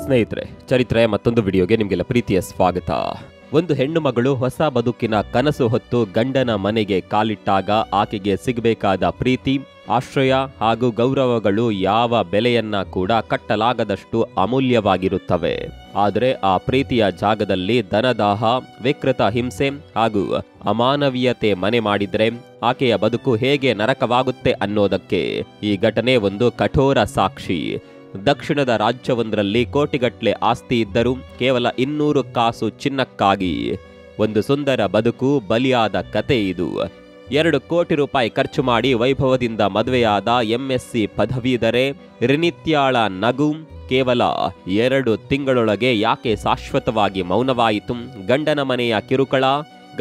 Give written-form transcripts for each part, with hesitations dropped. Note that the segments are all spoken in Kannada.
ಸ್ನೇಹಿತರೆ, ಚರಿತ್ರೆಯ ಮತ್ತೊಂದು ವಿಡಿಯೋಗೆ ನಿಮಗೆಲ್ಲ ಪ್ರೀತಿಯ ಸ್ವಾಗತ. ಒಂದು ಹೆಣ್ಣು ಮಗಳು ಹೊಸ ಬದುಕಿನ ಕನಸು ಹೊತ್ತು ಗಂಡನ ಮನೆಗೆ ಕಾಲಿಟ್ಟಾಗ ಆಕೆಗೆ ಸಿಗಬೇಕಾದ ಪ್ರೀತಿ, ಆಶ್ರಯ ಹಾಗೂ ಗೌರವಗಳು ಯಾವ ಬೆಲೆಯನ್ನ ಕೂಡ ಕಟ್ಟಲಾಗದಷ್ಟು ಅಮೂಲ್ಯವಾಗಿರುತ್ತವೆ. ಆದರೆ ಆ ಪ್ರೀತಿಯ ಜಾಗದಲ್ಲಿ ಧನದಾಹ, ವಿಕೃತ ಹಿಂಸೆ ಹಾಗೂ ಅಮಾನವೀಯತೆ ಮನೆ ಮಾಡಿದ್ರೆ ಆಕೆಯ ಬದುಕು ಹೇಗೆ ನರಕವಾಗುತ್ತೆ ಅನ್ನೋದಕ್ಕೆ ಈ ಘಟನೆ ಒಂದು ಕಠೋರ ಸಾಕ್ಷಿ. ದಕ್ಷಿಣದ ರಾಜ್ಯವೊಂದರಲ್ಲಿ ಕೋಟಿಗಟ್ಲೆ ಆಸ್ತಿ ಇದ್ದರೂ ಕೇವಲ 200 ಕಾಸು ಚಿನ್ನಕ್ಕಾಗಿ ಒಂದು ಸುಂದರ ಬದುಕು ಬಲಿಯಾದ ಕತೆ ಇದು. 2 ಕೋಟಿ ರೂಪಾಯಿ ಖರ್ಚು ಮಾಡಿ ವೈಭವದಿಂದ ಮದುವೆಯಾದ MSc ಪದವೀಧರೆ ರಿನಿತ್ಯಾಳ ನಗು ಕೇವಲ 2 ತಿಂಗಳೊಳಗೆ ಯಾಕೆ ಶಾಶ್ವತವಾಗಿ ಮೌನವಾಯಿತು? ಗಂಡನ ಮನೆಯ ಕಿರುಕುಳ,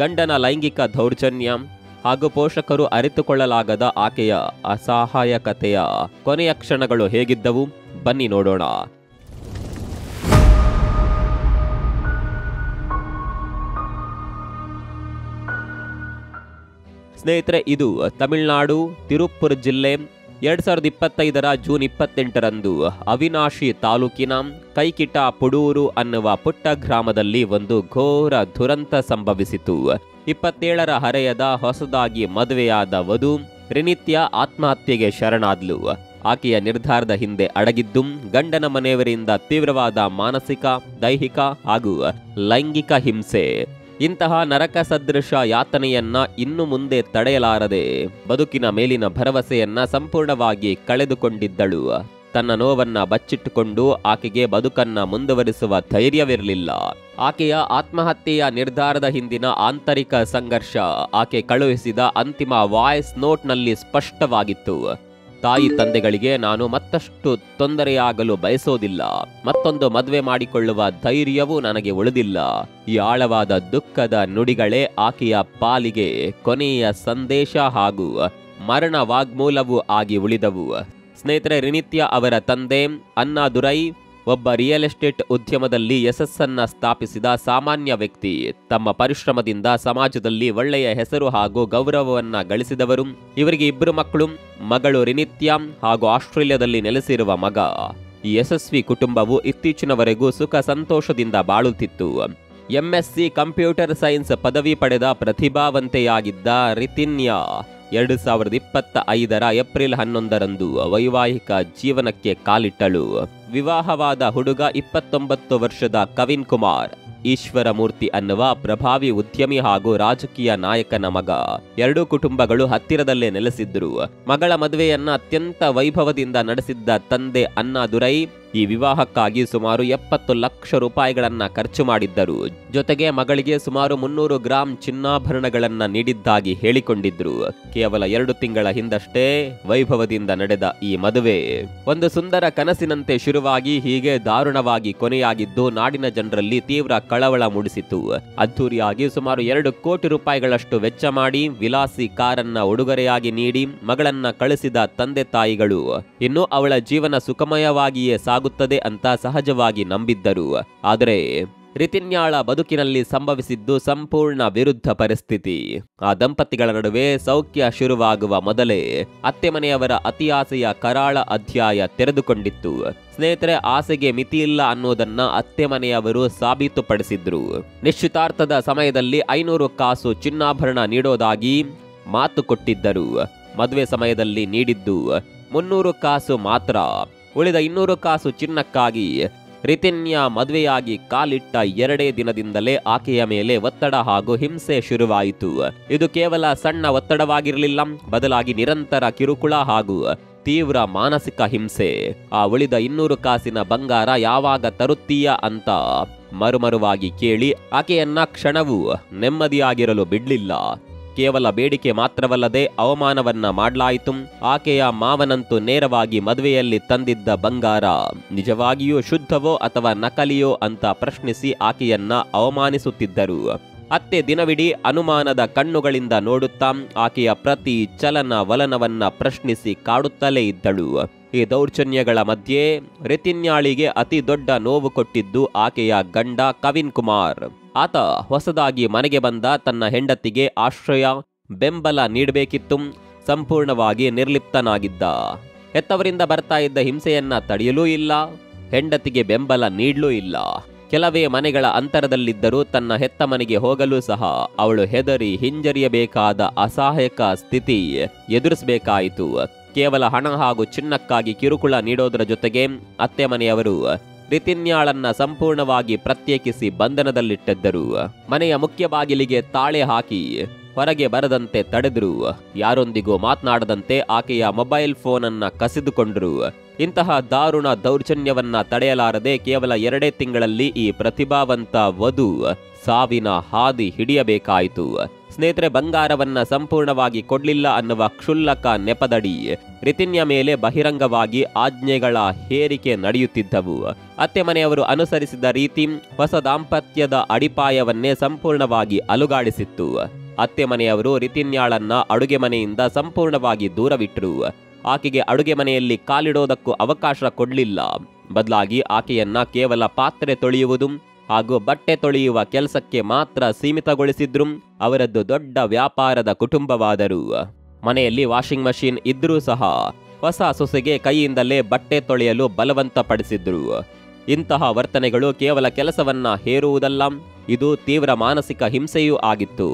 ಗಂಡನ ಲೈಂಗಿಕ ದೌರ್ಜನ್ಯ ಹಾಗೂ ಪೋಷಕರು ಅರಿತುಕೊಳ್ಳಲಾಗದ ಆಕೆಯ ಅಸಹಾಯಕತೆಯ ಕೊನೆಯ ಕ್ಷಣಗಳು ಹೇಗಿದ್ದವು? ಬನ್ನಿ ನೋಡೋಣ. ಸ್ನೇಹಿತರೆ, ಇದು ತಮಿಳುನಾಡು ತಿರುಪ್ಪುರ್ ಜಿಲ್ಲೆ 2025 ಜೂನ್ 28ರಂದು ಅವಿನಾಶಿ ತಾಲೂಕಿನ ಕೈಕಿಟ ಪುಡೂರು ಅನ್ನುವ ಪುಟ್ಟ ಗ್ರಾಮದಲ್ಲಿ ಒಂದು ಘೋರ ದುರಂತ ಸಂಭವಿಸಿತು. 27ರ ಹರೆಯದ ಹೊಸದಾಗಿ ಮದುವೆಯಾದ ವಧು ರಿನಿತ್ಯ ಆತ್ಮಹತ್ಯೆಗೆ ಶರಣಾದ್ಲು. ಆಕೆಯ ನಿರ್ಧಾರದ ಹಿಂದೆ ಅಡಗಿದ್ದು ಗಂಡನ ಮನೆಯವರಿಂದ ತೀವ್ರವಾದ ಮಾನಸಿಕ, ದೈಹಿಕ ಹಾಗೂ ಲೈಂಗಿಕ ಹಿಂಸೆ. ಇಂತಹ ನರಕ ಸದೃಶ ಯಾತನೆಯನ್ನ ಇನ್ನು ಮುಂದೆ ತಡೆಯಲಾರದೆ ಬದುಕಿನ ಮೇಲಿನ ಭರವಸೆಯನ್ನ ಸಂಪೂರ್ಣವಾಗಿ ಕಳೆದುಕೊಂಡಿದ್ದಳು. ತನ್ನ ನೋವನ್ನ ಬಚ್ಚಿಟ್ಟುಕೊಂಡು ಆಕೆಗೆ ಬದುಕನ್ನ ಮುಂದುವರಿಸುವ ಧೈರ್ಯವಿರಲಿಲ್ಲ. ಆಕೆಯ ಆತ್ಮಹತ್ಯೆಯ ನಿರ್ಧಾರದ ಹಿಂದಿನ ಆಂತರಿಕ ಸಂಘರ್ಷ ಆಕೆ ಕಳುಹಿಸಿದ ಅಂತಿಮ ವಾಯ್ಸ್ ನೋಟ್ನಲ್ಲಿ ಸ್ಪಷ್ಟವಾಗಿತ್ತು. ತಾಯಿ ತಂದೆಗಳಿಗೆ ನಾನು ಮತ್ತಷ್ಟು ತೊಂದರೆಯಾಗಲು ಬಯಸೋದಿಲ್ಲ. ಮತ್ತೊಂದು ಮದುವೆ ಮಾಡಿಕೊಳ್ಳುವ ಧೈರ್ಯವೂ ನನಗೆ ಉಳಿದಿಲ್ಲ. ಈ ಆಳವಾದ ದುಃಖದ ನುಡಿಗಳೇ ಆಕೆಯ ಪಾಲಿಗೆ ಕೊನೆಯ ಸಂದೇಶ ಹಾಗೂ ಮರಣ ವಾಗ್ಮೂಲವೂ ಆಗಿ ಉಳಿದವು. ಸ್ನೇಹಿತರೆ, ರಿನಿತ್ಯ ಅವರ ತಂದೆ ಅಣ್ಣಾದುರೈ ಒಬ್ಬ ರಿಯಲ್ ಎಸ್ಟೇಟ್ ಉದ್ಯಮದಲ್ಲಿ ಯಶಸ್ಸನ್ನ ಸ್ಥಾಪಿಸಿದ ಸಾಮಾನ್ಯ ವ್ಯಕ್ತಿ. ತಮ್ಮ ಪರಿಶ್ರಮದಿಂದ ಸಮಾಜದಲ್ಲಿ ಒಳ್ಳೆಯ ಹೆಸರು ಹಾಗೂ ಗೌರವವನ್ನ ಗಳಿಸಿದವರು. ಇವರಿಗೆ 2 ಮಕ್ಕಳು, ಮಗಳು ರಿನಿತ್ಯ ಹಾಗೂ ಆಸ್ಟ್ರೇಲಿಯಾದಲ್ಲಿ ನೆಲೆಸಿರುವ ಮಗ. ಈ ಯಶಸ್ವಿ ಕುಟುಂಬವು ಇತ್ತೀಚಿನವರೆಗೂ ಸುಖ ಸಂತೋಷದಿಂದ ಬಾಳುತ್ತಿತ್ತು. MSc ಕಂಪ್ಯೂಟರ್ ಸೈನ್ಸ್ ಪದವಿ ಪಡೆದ ಪ್ರತಿಭಾವಂತೆಯಾಗಿದ್ದ ರಿತಿನ್ಯಾ 2025ರ ಏಪ್ರಿಲ್ 11ರಂದು ವೈವಾಹಿಕ ಜೀವನಕ್ಕೆ ಕಾಲಿಟ್ಟಳು. ವಿವಾಹವಾದ ಹುಡುಗ 29 ವರ್ಷದ ಕವಿನ್ ಕುಮಾರ್ ಈಶ್ವರಮೂರ್ತಿ ಅನ್ನುವ ಪ್ರಭಾವಿ ಉದ್ಯಮಿ ಹಾಗೂ ರಾಜಕೀಯ ನಾಯಕನ ಮಗ. 2 ಕುಟುಂಬಗಳು ಹತ್ತಿರದಲ್ಲೇ ನೆಲೆಸಿದ್ರು. ಮಗಳ ಮದುವೆಯನ್ನ ಅತ್ಯಂತ ವೈಭವದಿಂದ ನಡೆಸಿದ್ದ ತಂದೆ ಅಣ್ಣಾದುರೈ ಈ ವಿವಾಹಕ್ಕಾಗಿ ಸುಮಾರು 70 ಲಕ್ಷ ರೂಪಾಯಿಗಳನ್ನ ಖರ್ಚು ಮಾಡಿದ್ದರು. ಜೊತೆಗೆ ಮಗಳಿಗೆ ಸುಮಾರು 300 ಗ್ರಾಂ ಚಿನ್ನಾಭರಣಗಳನ್ನ ನೀಡಿದ್ದಾಗಿ ಹೇಳಿಕೊಂಡಿದ್ರು. ಕೇವಲ 2 ತಿಂಗಳ ಹಿಂದಷ್ಟೇ ವೈಭವದಿಂದ ನಡೆದ ಈ ಮದುವೆ ಒಂದು ಸುಂದರ ಕನಸಿನಂತೆ ಶುರುವಾಗಿ ಹೀಗೆ ದಾರುಣವಾಗಿ ಕೊನೆಯಾಗಿದ್ದು ನಾಡಿನ ಜನರಲ್ಲಿ ತೀವ್ರ ಕಳವಳ ಮೂಡಿಸಿತು. ಅದ್ದೂರಿಯಾಗಿ ಸುಮಾರು 2 ಕೋಟಿ ರೂಪಾಯಿಗಳಷ್ಟು ವೆಚ್ಚ ಮಾಡಿ ವಿಲಾಸಿ ಕಾರನ್ನ ಉಡುಗೊರೆಯಾಗಿ ನೀಡಿ ಮಗಳನ್ನ ಕಳಿಸಿದ ತಂದೆ ತಾಯಿಗಳು ಇನ್ನು ಅವಳ ಜೀವನ ಸುಖಮಯವಾಗಿಯೇ ಸಾಗುತ್ತದೆ ಅಂತ ಸಹಜವಾಗಿ ನಂಬಿದ್ದರು. ಆದರೆ ರಿತಿನ್ಯಾಳ ಬದುಕಿನಲ್ಲಿ ಸಂಭವಿಸಿದ್ದು ಸಂಪೂರ್ಣ ವಿರುದ್ಧ ಪರಿಸ್ಥಿತಿ. ಆ ದಂಪತಿಗಳ ನಡುವೆ ಸೌಖ್ಯ ಶುರುವಾಗುವ ಮೊದಲೇ ಅತ್ತೆ ಮನೆಯವರ ಅತಿಯಾಸೆಯ ಕರಾಳ ಅಧ್ಯಾಯ ತೆರೆದುಕೊಂಡಿತ್ತು. ಸ್ನೇಹಿತರೆ, ಆಸೆಗೆ ಮಿತಿಯಿಲ್ಲ ಅನ್ನೋದನ್ನ ಅತ್ತೆ ಮನೆಯವರು ಸಾಬೀತುಪಡಿಸಿದ್ರು. ನಿಶ್ಚಿತಾರ್ಥದ ಸಮಯದಲ್ಲಿ 500 ಕಾಸು ಚಿನ್ನಾಭರಣ ನೀಡೋದಾಗಿ ಮಾತು ಕೊಟ್ಟಿದ್ದರು. ಮದುವೆ ಸಮಯದಲ್ಲಿ ನೀಡಿದ್ದು 300 ಕಾಸು ಮಾತ್ರ. ಉಳಿದ 200 ಕಾಸು ಚಿನ್ನಕ್ಕಾಗಿ ರಿತಿನ್ಯಾ ಮದುವೆಯಾಗಿ ಕಾಲಿಟ್ಟ 2 ದಿನದಿಂದಲೇ ಆಕೆಯ ಮೇಲೆ ಒತ್ತಡ ಹಾಗೂ ಹಿಂಸೆ ಶುರುವಾಯಿತು. ಇದು ಕೇವಲ ಸಣ್ಣ ಒತ್ತಡವಾಗಿರಲಿಲ್ಲ, ಬದಲಾಗಿ ನಿರಂತರ ಕಿರುಕುಳ ಹಾಗೂ ತೀವ್ರ ಮಾನಸಿಕ ಹಿಂಸೆ. ಆ ಉಳಿದ 200 ಕಾಸಿನ ಬಂಗಾರ ಯಾವಾಗ ತರುತ್ತೀಯ ಅಂತ ಮರುಮರುವಾಗಿ ಕೇಳಿ ಆಕೆಯನ್ನ ಕ್ಷಣವೂ ನೆಮ್ಮದಿಯಾಗಿರಲು ಬಿಡ್ಲಿಲ್ಲ. ಕೇವಲ ಬೇಡಿಕೆ ಮಾತ್ರವಲ್ಲದೆ ಅವಮಾನವನ್ನ ಮಾಡಲಾಯಿತು. ಆಕೆಯ ಮಾವನಂತೂ ನೇರವಾಗಿ ಮದುವೆಯಲ್ಲಿ ತಂದಿದ್ದ ಬಂಗಾರ ನಿಜವಾಗಿಯೂ ಶುದ್ಧವೋ ಅಥವಾ ನಕಲಿಯೋ ಅಂತ ಪ್ರಶ್ನಿಸಿ ಆಕೆಯನ್ನ ಅವಮಾನಿಸುತ್ತಿದ್ದರು. ಅತ್ತೆ ದಿನವಿಡೀ ಅನುಮಾನದ ಕಣ್ಣುಗಳಿಂದ ನೋಡುತ್ತಾ ಆಕೆಯ ಪ್ರತಿ ಚಲನ ವಲನವನ್ನ ಪ್ರಶ್ನಿಸಿ ಕಾಡುತ್ತಲೇ ಇದ್ದಳು. ಈ ದೌರ್ಜನ್ಯಗಳ ಮಧ್ಯೆ ರಿತಿನ್ಯಾಳಿಗೆ ಅತಿ ದೊಡ್ಡ ನೋವು ಕೊಟ್ಟಿದ್ದು ಆಕೆಯ ಗಂಡ ಕವಿನ್ ಕುಮಾರ್. ಆತ ಹೊಸದಾಗಿ ಮನೆಗೆ ಬಂದ ತನ್ನ ಹೆಂಡತಿಗೆ ಆಶ್ರಯ, ಬೆಂಬಲ ನೀಡಬೇಕಿತ್ತು. ಸಂಪೂರ್ಣವಾಗಿ ನಿರ್ಲಿಪ್ತನಾಗಿದ್ದ. ಹೆತ್ತವರಿಂದ ಬರ್ತಾ ಇದ್ದ ಹಿಂಸೆಯನ್ನ ತಡೆಯಲೂ ಇಲ್ಲ. ಹೆಂಡತಿಗೆ ಬೆಂಬಲ ನೀಡಲೂ ಇಲ್ಲ. ಕೆಲವೇ ಮನೆಗಳ ಅಂತರದಲ್ಲಿದ್ದರೂ ತನ್ನ ಹೆತ್ತ ಮನೆಗೆ ಹೋಗಲು ಸಹ ಅವಳು ಹೆದರಿ ಹಿಂಜರಿಯಬೇಕಾದ ಅಸಹಾಯಕ ಸ್ಥಿತಿ ಎದುರಿಸಬೇಕಾಯಿತು. ಕೇವಲ ಹಣ ಹಾಗೂ ಚಿನ್ನಕ್ಕಾಗಿ ಕಿರುಕುಳ ನೀಡೋದರ ಜೊತೆಗೆ ಅತ್ತೆ ಮನೆಯವರು ರಿತಿನ್ಯಾಳನ್ನ ಸಂಪೂರ್ಣವಾಗಿ ಪ್ರತ್ಯೇಕಿಸಿ ಬಂಧನದಲ್ಲಿಟ್ಟಿದ್ದರು. ಮನೆಯ ಮುಖ್ಯ ಬಾಗಿಲಿಗೆ ತಾಳೆ ಹಾಕಿ ಹೊರಗೆ ಬರದಂತೆ ತಡೆದ್ರು. ಯಾರೊಂದಿಗೂ ಮಾತನಾಡದಂತೆ ಆಕೆಯ ಮೊಬೈಲ್ ಫೋನನ್ನ ಕಸಿದುಕೊಂಡ್ರು. ಇಂತಹ ದಾರುಣ ದೌರ್ಜನ್ಯವನ್ನ ತಡೆಯಲಾರದೆ ಕೇವಲ 2 ತಿಂಗಳಲ್ಲಿ ಈ ಪ್ರತಿಭಾವಂತ ವಧು ಸಾವಿನ ಹಾದಿ ಹಿಡಿಯಬೇಕಾಯಿತು. ಸ್ನೇಹಿತರೆ, ಬಂಗಾರವನ್ನ ಸಂಪೂರ್ಣವಾಗಿ ಕೊಡ್ಲಿಲ್ಲ ಅನ್ನುವ ಕ್ಷುಲ್ಲಕ ನೆಪದಡಿ ರಿತಿನ್ಯ ಮೇಲೆ ಬಹಿರಂಗವಾಗಿ ಆಜ್ಞೆಗಳ ಹೇರಿಕೆ ನಡೆಯುತ್ತಿದ್ದವು. ಅತ್ತೆ ಮನೆಯವರು ಅನುಸರಿಸಿದ ರೀತಿ ಹೊಸ ದಾಂಪತ್ಯದ ಅಡಿಪಾಯವನ್ನೇ ಸಂಪೂರ್ಣವಾಗಿ ಅಲುಗಾಡಿಸಿತ್ತು. ಅತ್ತೆ ಮನೆಯವರು ರಿತಿನ್ಯಾಳನ್ನ ಅಡುಗೆ ಮನೆಯಿಂದ ಸಂಪೂರ್ಣವಾಗಿ ದೂರವಿಟ್ಟರು. ಆಕೆಗೆ ಅಡುಗೆ ಮನೆಯಲ್ಲಿ ಕಾಲಿಡೋದಕ್ಕೂ ಅವಕಾಶ ಕೊಡಲಿಲ್ಲ. ಬದಲಾಗಿ ಆಕೆಯನ್ನ ಕೇವಲ ಪಾತ್ರೆ ತೊಳೆಯುವುದು ಹಾಗೂ ಬಟ್ಟೆ ತೊಳೆಯುವ ಕೆಲಸಕ್ಕೆ ಮಾತ್ರ ಸೀಮಿತಗೊಳಿಸಿದ್ರು. ಅವರದ್ದು ದೊಡ್ಡ ವ್ಯಾಪಾರದ ಕುಟುಂಬವಾದರು. ಮನೆಯಲ್ಲಿ ವಾಷಿಂಗ್ ಮಷೀನ್ ಇದ್ರೂ ಸಹ ಹೊಸ ಸೊಸೆಗೆ ಕೈಯಿಂದಲೇ ಬಟ್ಟೆ ತೊಳೆಯಲು ಬಲವಂತಪಡಿಸಿದ್ರು. ಇಂತಹ ವರ್ತನೆಗಳು ಕೇವಲ ಕೆಲಸವನ್ನ ಹೇರುವುದಲ್ಲ, ಇದು ತೀವ್ರ ಮಾನಸಿಕ ಹಿಂಸೆಯೂ ಆಗಿತ್ತು.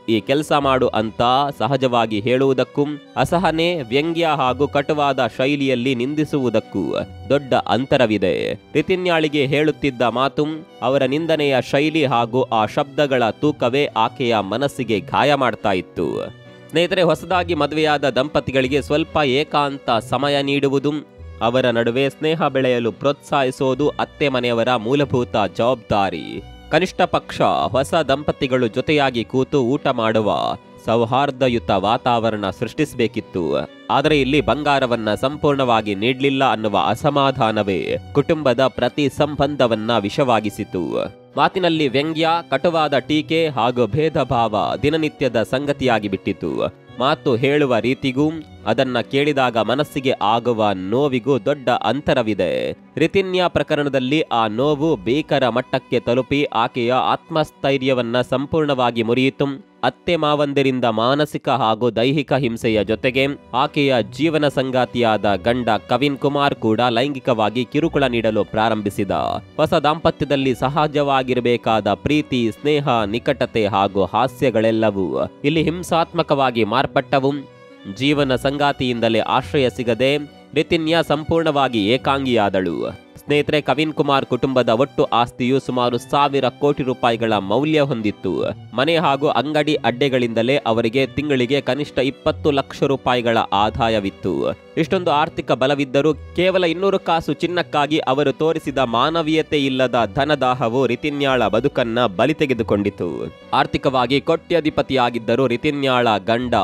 ಈ ಕೆಲಸ ಮಾಡು ಅಂತ ಸಹಜವಾಗಿ ಹೇಳುವುದಕ್ಕೂ ಅಸಹನೆ, ವ್ಯಂಗ್ಯ ಹಾಗೂ ಕಟುವಾದ ಶೈಲಿಯಲ್ಲಿ ನಿಂದಿಸುವುದಕ್ಕೂ ದೊಡ್ಡ ಅಂತರವಿದೆ. ರಿತಿನ್ಯಾಳಿಗೆ ಹೇಳುತ್ತಿದ್ದ ಮಾತು, ಅವರ ನಿಂದನೆಯ ಶೈಲಿ ಹಾಗೂ ಆ ಶಬ್ದಗಳ ತೂಕವೇ ಆಕೆಯ ಮನಸ್ಸಿಗೆ ಗಾಯ ಮಾಡ್ತಾ ಇತ್ತು. ಸ್ನೇಹಿತರೆ, ಹೊಸದಾಗಿ ಮದುವೆಯಾದ ದಂಪತಿಗಳಿಗೆ ಸ್ವಲ್ಪ ಏಕಾಂತ ಸಮಯ ನೀಡುವುದು, ಅವರ ನಡುವೆ ಸ್ನೇಹ ಬೆಳೆಯಲು ಪ್ರೋತ್ಸಾಹಿಸೋದು ಅತ್ತೆ ಮನೆಯವರ ಮೂಲಭೂತ ಜವಾಬ್ದಾರಿ. ಕನಿಷ್ಠ ಪಕ್ಷ ಹೊಸ ದಂಪತಿಗಳು ಜೊತೆಯಾಗಿ ಕೂತು ಊಟ ಮಾಡುವ ಸೌಹಾರ್ದಯುತ ವಾತಾವರಣ ಸೃಷ್ಟಿಸಬೇಕಿತ್ತು. ಆದರೆ ಇಲ್ಲಿ ಬಂಗಾರವನ್ನ ಸಂಪೂರ್ಣವಾಗಿ ನೀಡಲಿಲ್ಲ ಅನ್ನುವ ಅಸಮಾಧಾನವೇ ಕುಟುಂಬದ ಪ್ರತಿ ಸಂಬಂಧವನ್ನ ವಿಷವಾಗಿಸಿತು. ಮಾತಿನಲ್ಲಿ ವ್ಯಂಗ್ಯ, ಕಟುವಾದ ಟೀಕೆ ಹಾಗೂ ಭೇದ ಭಾವ ದಿನನಿತ್ಯದ ಸಂಗತಿಯಾಗಿ ಬಿಟ್ಟಿತು. ಮಾತು ಹೇಳುವ ರೀತಿಗೂ ಅದನ್ನ ಕೇಳಿದಾಗ ಮನಸ್ಸಿಗೆ ಆಗುವ ನೋವಿಗೂ ದೊಡ್ಡ ಅಂತರವಿದೆ. ರಿತಿನ್ಯ ಪ್ರಕರಣದಲ್ಲಿ ಆ ನೋವು ಭೀಕರ ಮಟ್ಟಕ್ಕೆ ತಲುಪಿ ಆಕೆಯ ಆತ್ಮಸ್ಥೈರ್ಯವನ್ನ ಸಂಪೂರ್ಣವಾಗಿ ಮುರಿಯಿತು. ಅತ್ತೆ ಮಾವಂದಿರಿಂದ ಮಾನಸಿಕ ಹಾಗೂ ದೈಹಿಕ ಹಿಂಸೆಯ ಜೊತೆಗೆ ಆಕೆಯ ಜೀವನ ಸಂಗಾತಿಯಾದ ಗಂಡ ಕವಿನ್ ಕುಮಾರ್ ಕೂಡ ಲೈಂಗಿಕವಾಗಿ ಕಿರುಕುಳ ನೀಡಲು ಪ್ರಾರಂಭಿಸಿದ. ಹೊಸ ದಾಂಪತ್ಯದಲ್ಲಿ ಸಹಜವಾಗಿರಬೇಕಾದ ಪ್ರೀತಿ, ಸ್ನೇಹ, ನಿಕಟತೆ ಹಾಗೂ ಹಾಸ್ಯಗಳೆಲ್ಲವೂ ಇಲ್ಲಿ ಹಿಂಸಾತ್ಮಕವಾಗಿ ಮಾರ್ಪಟ್ಟವು. ಜೀವನ ಸಂಗಾತಿಯಿಂದಲೇ ಆಶ್ರಯ ಸಿಗದೆ ರಿತಿನ್ಯ ಸಂಪೂರ್ಣವಾಗಿ ಏಕಾಂಗಿಯಾದಳು. ಸ್ನೇಹಿತರೆ, ಕವಿನ್ ಕುಮಾರ್ ಕುಟುಂಬದ ಒಟ್ಟು ಆಸ್ತಿಯು ಸುಮಾರು 1,000 ಕೋಟಿ ರೂಪಾಯಿಗಳ ಮೌಲ್ಯ ಹೊಂದಿತ್ತು. ಮನೆ ಹಾಗೂ ಅಂಗಡಿ ಅಡ್ಡೆಗಳಿಂದಲೇ ಅವರಿಗೆ ತಿಂಗಳಿಗೆ ಕನಿಷ್ಠ 20 ಲಕ್ಷ ರೂಪಾಯಿಗಳ ಆದಾಯವಿತ್ತು. ಇಷ್ಟೊಂದು ಆರ್ಥಿಕ ಬಲವಿದ್ದರೂ ಕೇವಲ 200 ಕಾಸು ಚಿನ್ನಕ್ಕಾಗಿ ಅವರು ತೋರಿಸಿದ ಮಾನವೀಯತೆ ಇಲ್ಲದ ಧನದಾಹವು ರಿತಿನ್ಯಾಳ ಬದುಕನ್ನ ಬಲಿ ತೆಗೆದುಕೊಂಡಿತು. ಆರ್ಥಿಕವಾಗಿ ಕೋಟ್ಯಾಧಿಪತಿಯಾಗಿದ್ದರೂ ರಿತಿನ್ಯಾಳ ಗಂಡ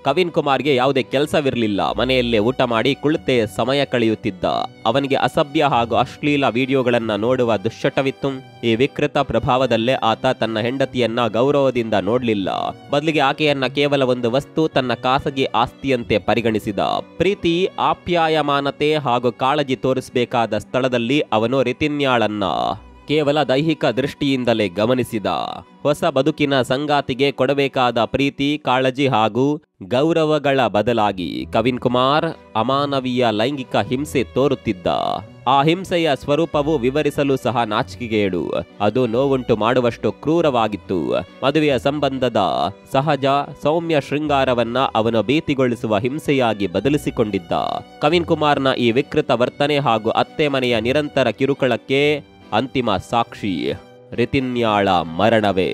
ಕವಿನ್ ಕುಮಾರ್ಗೆ ಯಾವುದೇ ಕೆಲಸವಿರಲಿಲ್ಲ. ಮನೆಯಲ್ಲೇ ಊಟ ಮಾಡಿ ಕುಳಿತೇ ಸಮಯ ಕಳೆಯುತ್ತಿದ್ದ. ಅವನಿಗೆ ಅಸಭ್ಯ ಹಾಗೂ ಅಶ್ಲೀಲ ವಿಡಿಯೋಗಳನ್ನ ನೋಡುವ ದುಶ್ಚಟವಿತ್ತು. ಈ ವಿಕೃತ ಪ್ರಭಾವದಲ್ಲೇ ಆತ ತನ್ನ ಹೆಂಡತಿಯನ್ನ ಗೌರವದಿಂದ ನೋಡಲಿಲ್ಲ. ಬದಲಿಗೆ ಆಕೆಯನ್ನ ಕೇವಲ ಒಂದು ವಸ್ತು, ತನ್ನ ಖಾಸಗಿ ಆಸ್ತಿಯಂತೆ ಪರಿಗಣಿಸಿದ. ಪ್ರೀತಿ, ಆಪ್ಯಾಯಮಾನತೆ ಹಾಗೂ ಕಾಳಜಿ ತೋರಿಸಬೇಕಾದ ಸ್ಥಳದಲ್ಲಿ ಅವನು ರಿತಿನ್ಯಾಳನ್ನ ಕೇವಲ ದೈಹಿಕ ದೃಷ್ಟಿಯಿಂದಲೇ ಗಮನಿಸಿದ. ಹೊಸ ಬದುಕಿನ ಸಂಗಾತಿಗೆ ಕೊಡಬೇಕಾದ ಪ್ರೀತಿ, ಕಾಳಜಿ ಹಾಗೂ ಗೌರವಗಳ ಬದಲಾಗಿ ಕವಿನ್ ಕುಮಾರ್ ಅಮಾನವೀಯ ಲೈಂಗಿಕ ಹಿಂಸೆ ತೋರುತ್ತಿದ್ದ. ಆ ಹಿಂಸೆಯ ಸ್ವರೂಪವು ವಿವರಿಸಲು ಸಹ ನಾಚಿಕೆಗೇಡು. ಅದು ನೋವುಂಟು ಮಾಡುವಷ್ಟು ಕ್ರೂರವಾಗಿತ್ತು. ಮದುವೆಯ ಸಂಬಂಧದ ಸಹಜ ಸೌಮ್ಯ ಶೃಂಗಾರವನ್ನ ಅವನು ಭೀತಿಗೊಳಿಸುವ ಹಿಂಸೆಯಾಗಿ ಬದಲಿಸಿಕೊಂಡಿದ್ದ. ಕವಿನ್ ಕುಮಾರ್ನ ಈ ವಿಕೃತ ವರ್ತನೆ ಹಾಗೂ ಅತ್ತೆ ಮನೆಯ ನಿರಂತರ ಕಿರುಕುಳಕ್ಕೆ ಅಂತಿಮ ಸಾಕ್ಷಿ ರಿತಿನ್ಯಾಳ ಮರಣವೇ.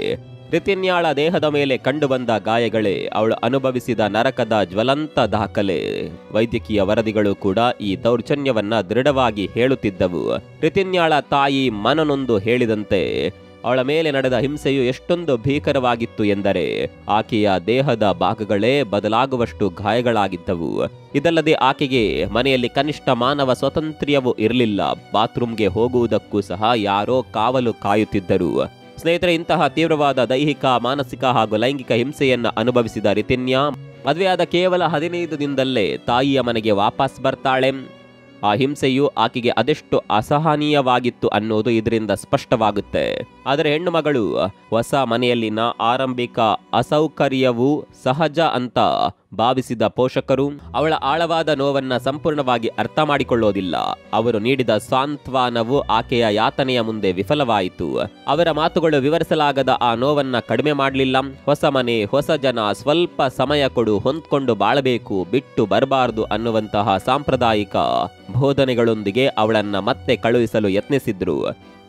ರಿತಿನ್ಯಾಳ ದೇಹದ ಮೇಲೆ ಕಂಡುಬಂದ ಗಾಯಗಳೇ ಅವಳು ಅನುಭವಿಸಿದ ನರಕದ ಜ್ವಲಂತ ದಾಖಲೆ. ವೈದ್ಯಕೀಯ ವರದಿಗಳು ಕೂಡ ಈ ದೌರ್ಜನ್ಯವನ್ನ ದೃಢವಾಗಿ ಹೇಳುತ್ತಿದ್ದವು. ರಿತಿನ್ಯಾಳ ತಾಯಿ ಮನನೊಂದು ಹೇಳಿದಂತೆ ಅವಳ ಮೇಲೆ ನಡೆದ ಹಿಂಸೆಯು ಎಷ್ಟೊಂದು ಭೀಕರವಾಗಿತ್ತು ಎಂದರೆ ಆಕೆಯ ದೇಹದ ಭಾಗಗಳೇ ಬದಲಾಗುವಷ್ಟು ಗಾಯಗಳಾಗಿದ್ದವು. ಇದಲ್ಲದೆ ಆಕೆಗೆ ಮನೆಯಲ್ಲಿ ಕನಿಷ್ಠ ಮಾನವ ಸ್ವಾತಂತ್ರ್ಯವೂ ಇರಲಿಲ್ಲ. ಬಾತ್ರೂಮ್ಗೆ ಹೋಗುವುದಕ್ಕೂ ಸಹ ಯಾರೋ ಕಾವಲು ಕಾಯುತ್ತಿದ್ದರು. ಸ್ನೇಹಿತರೆ, ಇಂತಹ ತೀವ್ರವಾದ ದೈಹಿಕ, ಮಾನಸಿಕ ಹಾಗೂ ಲೈಂಗಿಕ ಹಿಂಸೆಯನ್ನ ಅನುಭವಿಸಿದ ರಿತಿನ್ಯ ಮದುವೆಯಾದ ಕೇವಲ 15 ದಿನದಲ್ಲೇ ತಾಯಿಯ ಮನೆಗೆ ವಾಪಸ್ ಬರ್ತಾಳೆ. ಆ ಹಿಂಸೆಯು ಆಕೆಗೆ ಅದೆಷ್ಟು ಅಸಹನೀಯವಾಗಿತ್ತು ಅನ್ನೋದು ಇದರಿಂದ ಸ್ಪಷ್ಟವಾಗುತ್ತೆ. ಆದರೆ ಹೆಣ್ಣು ಮಗಳು ಹೊಸ ಮನೆಯಲ್ಲಿನ ಆರಂಭಿಕ ಅಸೌಕರ್ಯವು ಸಹಜ ಅಂತ ಭಾವಿಸಿದ ಪೋಷಕರು ಅವಳ ಆಳವಾದ ನೋವನ್ನ ಸಂಪೂರ್ಣವಾಗಿ ಅರ್ಥ ಮಾಡಿಕೊಳ್ಳೋದಿಲ್ಲ. ಅವರು ನೀಡಿದ ಸಾಂತ್ವನವು ಆಕೆಯ ಯಾತನೆಯ ಮುಂದೆ ವಿಫಲವಾಯಿತು. ಅವರ ಮಾತುಗಳು ವಿವರಿಸಲಾಗದ ಆ ನೋವನ್ನ ಕಡಿಮೆ ಮಾಡಲಿಲ್ಲ. ಹೊಸ ಮನೆ, ಹೊಸ ಜನ, ಸ್ವಲ್ಪ ಸಮಯ ಕೊಡು, ಹೊಂದ್ಕೊಂಡು ಬಾಳಬೇಕು, ಬಿಟ್ಟು ಬರಬಾರದು ಅನ್ನುವಂತಹ ಸಾಂಪ್ರದಾಯಿಕ ಬೋಧನೆಗಳೊಂದಿಗೆ ಅವಳನ್ನ ಮತ್ತೆ ಕಳುಹಿಸಲು ಯತ್ನಿಸಿದ್ರು.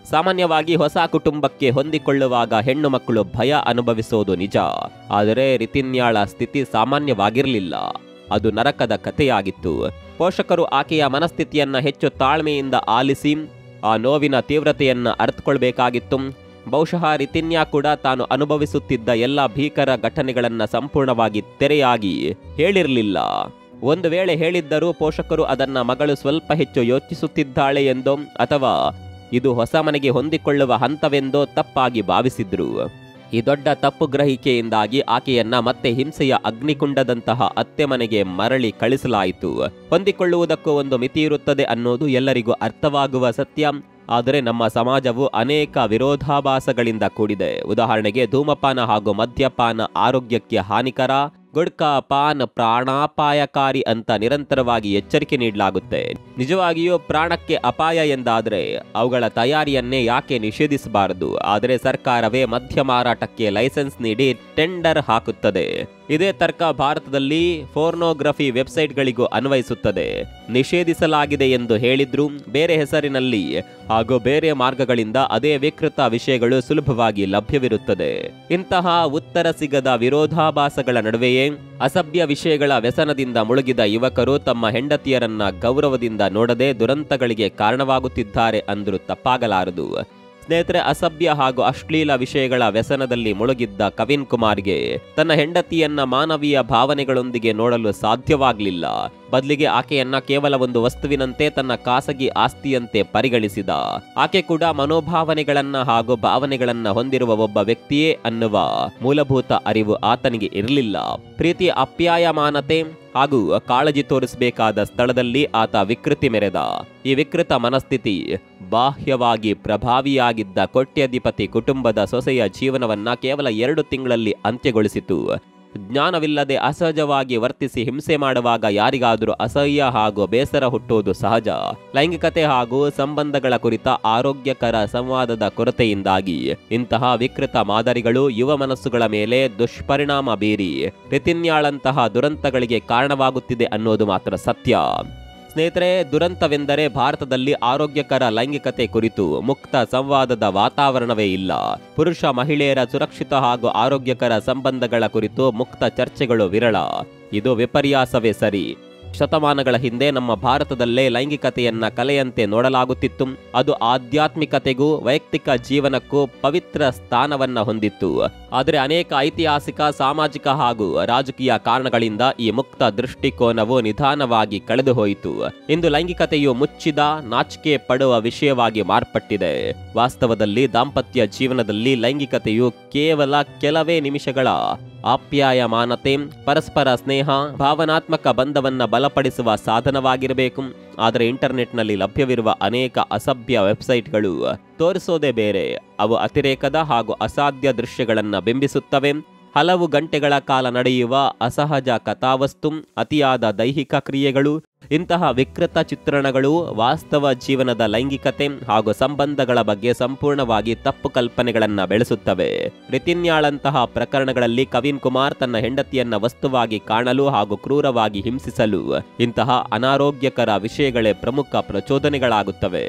ಸಾಮಾನ್ಯವಾಗಿ ಹೊಸ ಕುಟುಂಬಕ್ಕೆ ಹೊಂದಿಕೊಳ್ಳುವಾಗ ಹೆಣ್ಣು ಮಕ್ಕಳು ಭಯ ಅನುಭವಿಸೋದು ನಿಜ. ಆದರೆ ರಿತಿನ್ಯಾಳ ಸ್ಥಿತಿ ಸಾಮಾನ್ಯವಾಗಿರಲಿಲ್ಲ. ಅದು ನರಕದ ಕಥೆಯಾಗಿತ್ತು. ಪೋಷಕರು ಆಕೆಯ ಮನಸ್ಥಿತಿಯನ್ನ ಹೆಚ್ಚು ತಾಳ್ಮೆಯಿಂದ ಆಲಿಸಿ ಆ ನೋವಿನ ತೀವ್ರತೆಯನ್ನ ಅರ್ಥಕೊಳ್ಬೇಕಾಗಿತ್ತು. ಬಹುಶಃ ರಿತಿನ್ಯಾ ಕೂಡ ತಾನು ಅನುಭವಿಸುತ್ತಿದ್ದ ಎಲ್ಲ ಭೀಕರ ಘಟನೆಗಳನ್ನ ಸಂಪೂರ್ಣವಾಗಿ ತೆರೆಯಾಗಿ ಹೇಳಿರಲಿಲ್ಲ. ಒಂದು ವೇಳೆ ಹೇಳಿದ್ದರೂ ಪೋಷಕರು ಅದನ್ನ ಮಗಳು ಸ್ವಲ್ಪ ಹೆಚ್ಚು ಯೋಚಿಸುತ್ತಿದ್ದಾಳೆ ಎಂದೋ ಅಥವಾ ಇದು ಹೊಸ ಮನೆಗೆ ಹೊಂದಿಕೊಳ್ಳುವ ಹಂತವೆಂದೋ ತಪ್ಪಾಗಿ ಭಾವಿಸಿದ್ರು. ಈ ದೊಡ್ಡ ತಪ್ಪು ಗ್ರಹಿಕೆಯಿಂದಾಗಿ ಆಕೆಯನ್ನ ಮತ್ತೆ ಹಿಂಸೆಯ ಅಗ್ನಿಕುಂಡದಂತಹ ಅತ್ತೆ ಮನೆಗೆ ಮರಳಿ ಕಳಿಸಲಾಯಿತು. ಹೊಂದಿಕೊಳ್ಳುವುದಕ್ಕೂ ಒಂದು ಮಿತಿ ಇರುತ್ತದೆ ಅನ್ನೋದು ಎಲ್ಲರಿಗೂ ಅರ್ಥವಾಗುವ ಸತ್ಯ. ಆದರೆ ನಮ್ಮ ಸಮಾಜವು ಅನೇಕ ವಿರೋಧಾಭಾಸಗಳಿಂದ ಕೂಡಿದೆ. ಉದಾಹರಣೆಗೆ ಧೂಮಪಾನ ಹಾಗೂ ಮದ್ಯಪಾನ ಆರೋಗ್ಯಕ್ಕೆ ಹಾನಿಕರ, ಗುಡ್ಕಾ ಪಾನ್ ಪ್ರಾಣಾಪಾಯಕಾರಿ ಅಂತ ನಿರಂತರವಾಗಿ ಎಚ್ಚರಿಕೆ ನೀಡಲಾಗುತ್ತೆ. ನಿಜವಾಗಿಯೂ ಪ್ರಾಣಕ್ಕೆ ಅಪಾಯ ಎಂದಾದರೆ ಅವುಗಳ ತಯಾರಿಯನ್ನೇ ಯಾಕೆ ನಿಷೇಧಿಸಬಾರದು? ಆದರೆ ಸರ್ಕಾರವೇ ಮದ್ಯ ಮಾರಾಟಕ್ಕೆ ಲೈಸೆನ್ಸ್ ನೀಡಿ ಟೆಂಡರ್ ಹಾಕುತ್ತದೆ. ಇದೇ ತರ್ಕ ಭಾರತದಲ್ಲಿ ಫೋರ್ನೋಗ್ರಫಿ ವೆಬ್ಸೈಟ್ಗಳಿಗೂ ಅನ್ವಯಿಸುತ್ತದೆ. ನಿಷೇಧಿಸಲಾಗಿದೆ ಎಂದು ಹೇಳಿದ್ರೂ ಬೇರೆ ಹೆಸರಿನಲ್ಲಿ ಹಾಗೂ ಬೇರೆ ಮಾರ್ಗಗಳಿಂದ ಅದೇ ವಿಕೃತ ವಿಷಯಗಳು ಸುಲಭವಾಗಿ ಲಭ್ಯವಿರುತ್ತದೆ. ಇಂತಹ ಉತ್ತರ ಸಿಗದ ವಿರೋಧಾಭಾಸಗಳ ನಡುವೆಯೇ ಅಸಭ್ಯ ವಿಷಯಗಳ ವ್ಯಸನದಿಂದ ಮುಳುಗಿದ ಯುವಕರು ತಮ್ಮ ಹೆಂಡತಿಯರನ್ನ ಗೌರವದಿಂದ ನೋಡದೆ ದುರಂತಗಳಿಗೆ ಕಾರಣವಾಗುತ್ತಿದ್ದಾರೆ ಅಂದರೂ ತಪ್ಪಾಗಲಾರದು. ಸ್ನೇಹಿತರೆ, ಅಸಭ್ಯ ಹಾಗೂ ಅಶ್ಲೀಲ ವಿಷಯಗಳ ವ್ಯಸನದಲ್ಲಿ ಮುಳುಗಿದ್ದ ಕವಿನ್ ಕುಮಾರ್ಗೆ ತನ್ನ ಹೆಂಡತಿಯನ್ನ ಮಾನವೀಯ ಭಾವನೆಗಳೊಂದಿಗೆ ನೋಡಲು ಸಾಧ್ಯವಾಗಲಿಲ್ಲ. ಬದಲಿಗೆ ಆಕೆಯನ್ನ ಕೇವಲ ಒಂದು ವಸ್ತುವಿನಂತೆ ತನ್ನ ಖಾಸಗಿ ಆಸ್ತಿಯಂತೆ ಪರಿಗಣಿಸಿದ. ಆಕೆ ಕೂಡ ಮನೋಭಾವನೆಗಳನ್ನ ಹಾಗೂ ಭಾವನೆಗಳನ್ನ ಹೊಂದಿರುವ ಒಬ್ಬ ವ್ಯಕ್ತಿಯೇ ಅನ್ನುವ ಮೂಲಭೂತ ಅರಿವು ಆತನಿಗೆ ಇರಲಿಲ್ಲ. ಪ್ರೀತಿ, ಅಪ್ಯಾಯಮಾನತೆ ಹಾಗೂ ಕಾಳಜಿ ತೋರಿಸಬೇಕಾದ ಸ್ಥಳದಲ್ಲಿ ಆತ ವಿಕೃತಿ ಮೆರೆದ. ಈ ವಿಕೃತ ಮನಸ್ಥಿತಿ ಬಾಹ್ಯವಾಗಿ ಪ್ರಭಾವಿಯಾಗಿದ್ದ ಕೋಟ್ಯಾಧಿಪತಿ ಕುಟುಂಬದ ಸೊಸೆಯ ಜೀವನವನ್ನ ಕೇವಲ 2 ತಿಂಗಳಲ್ಲಿ ಅಂತ್ಯಗೊಳಿಸಿತು. ಜ್ಞಾನವಿಲ್ಲದೆ ಅಸಹಜವಾಗಿ ವರ್ತಿಸಿ ಹಿಂಸೆ ಮಾಡುವಾಗ ಯಾರಿಗಾದರೂ ಅಸಹ್ಯ ಹಾಗೂ ಬೇಸರ ಹುಟ್ಟುವುದು ಸಹಜ. ಲೈಂಗಿಕತೆ ಹಾಗೂ ಸಂಬಂಧಗಳ ಕುರಿತ ಆರೋಗ್ಯಕರ ಸಂವಾದದ ಕೊರತೆಯಿಂದಾಗಿ ಇಂತಹ ವಿಕೃತ ಮಾದರಿಗಳು ಯುವ ಮನಸ್ಸುಗಳ ಮೇಲೆ ದುಷ್ಪರಿಣಾಮ ಬೀರಿ ರಿತಿನ್ಯಾಳಂತಹ ದುರಂತಗಳಿಗೆ ಕಾರಣವಾಗುತ್ತಿದೆ ಅನ್ನೋದು ಮಾತ್ರ ಸತ್ಯ. ಸ್ನೇಹಿತರೆ, ದುರಂತವೆಂದರೆ ಭಾರತದಲ್ಲಿ ಆರೋಗ್ಯಕರ ಲೈಂಗಿಕತೆ ಕುರಿತು ಮುಕ್ತ ಸಂವಾದದ ವಾತಾವರಣವೇ ಇಲ್ಲ. ಪುರುಷ ಮಹಿಳೆಯರ ಸುರಕ್ಷಿತ ಹಾಗೂ ಆರೋಗ್ಯಕರ ಸಂಬಂಧಗಳ ಕುರಿತು ಮುಕ್ತ ಚರ್ಚೆಗಳು ವಿರಳ. ಇದು ವಿಪರ್ಯಾಸವೇ ಸರಿ. ಶತಮಾನಗಳ ಹಿಂದೆ ನಮ್ಮ ಭಾರತದಲ್ಲೇ ಲೈಂಗಿಕತೆಯನ್ನ ಕಲೆಯಂತೆ ನೋಡಲಾಗುತ್ತಿತ್ತು. ಅದು ಆಧ್ಯಾತ್ಮಿಕತೆಗೂ ವೈಯಕ್ತಿಕ ಜೀವನಕ್ಕೂ ಪವಿತ್ರ ಸ್ಥಾನವನ್ನ ಹೊಂದಿತ್ತು. ಆದರೆ ಅನೇಕ ಐತಿಹಾಸಿಕ, ಸಾಮಾಜಿಕ ಹಾಗೂ ರಾಜಕೀಯ ಕಾರಣಗಳಿಂದ ಈ ಮುಕ್ತ ದೃಷ್ಟಿಕೋನವು ನಿಧಾನವಾಗಿ ಕಳೆದು ಹೋಯಿತು. ಇಂದು ಲೈಂಗಿಕತೆಯು ಮುಚ್ಚಿದ, ನಾಚಿಕೆ ಪಡುವ ವಿಷಯವಾಗಿ ಮಾರ್ಪಟ್ಟಿದೆ. ವಾಸ್ತವದಲ್ಲಿ ದಾಂಪತ್ಯ ಜೀವನದಲ್ಲಿ ಲೈಂಗಿಕತೆಯು ಕೇವಲ ಕೆಲವೇ ನಿಮಿಷಗಳ ಆಪ್ಯಾಯಮಾನತೆ, ಪರಸ್ಪರ ಸ್ನೇಹ, ಭಾವನಾತ್ಮಕ ಬಂಧವನ್ನ ಬಲಪಡಿಸುವ ಸಾಧನವಾಗಿರಬೇಕು. ಆದರೆ ಇಂಟರ್ನೆಟ್ನಲ್ಲಿ ಲಭ್ಯವಿರುವ ಅನೇಕ ಅಸಭ್ಯ ವೆಬ್ಸೈಟ್ಗಳು ತೋರಿಸೋದೇ ಬೇರೆ. ಅವು ಅತಿರೇಕದ ಹಾಗೂ ಅಸಾಧ್ಯ ದೃಶ್ಯಗಳನ್ನ ಬಿಂಬಿಸುತ್ತವೆ. ಹಲವು ಗಂಟೆಗಳ ಕಾಲ ನಡೆಯುವ ಅಸಹಜ ಕಥಾವಸ್ತು, ಅತಿಯಾದ ದೈಹಿಕ ಕ್ರಿಯೆಗಳು, ಇಂತಹ ವಿಕೃತ ಚಿತ್ರಣಗಳು ವಾಸ್ತವ ಜೀವನದ ಲೈಂಗಿಕತೆ ಹಾಗೂ ಸಂಬಂಧಗಳ ಬಗ್ಗೆ ಸಂಪೂರ್ಣವಾಗಿ ತಪ್ಪು ಕಲ್ಪನೆಗಳನ್ನ ಬೆಳೆಸುತ್ತವೆ. ರಿತಿನ್ಯಾಳಂತಹ ಪ್ರಕರಣಗಳಲ್ಲಿ ಕವಿನ್ ಕುಮಾರ್ ತನ್ನ ಹೆಂಡತಿಯನ್ನ ವಸ್ತುವಾಗಿ ಕಾಣಲು ಹಾಗೂ ಕ್ರೂರವಾಗಿ ಹಿಂಸಿಸಲು ಇಂತಹ ಅನಾರೋಗ್ಯಕರ ವಿಷಯಗಳೇ ಪ್ರಮುಖ ಪ್ರಚೋದನೆಗಳಾಗುತ್ತವೆ.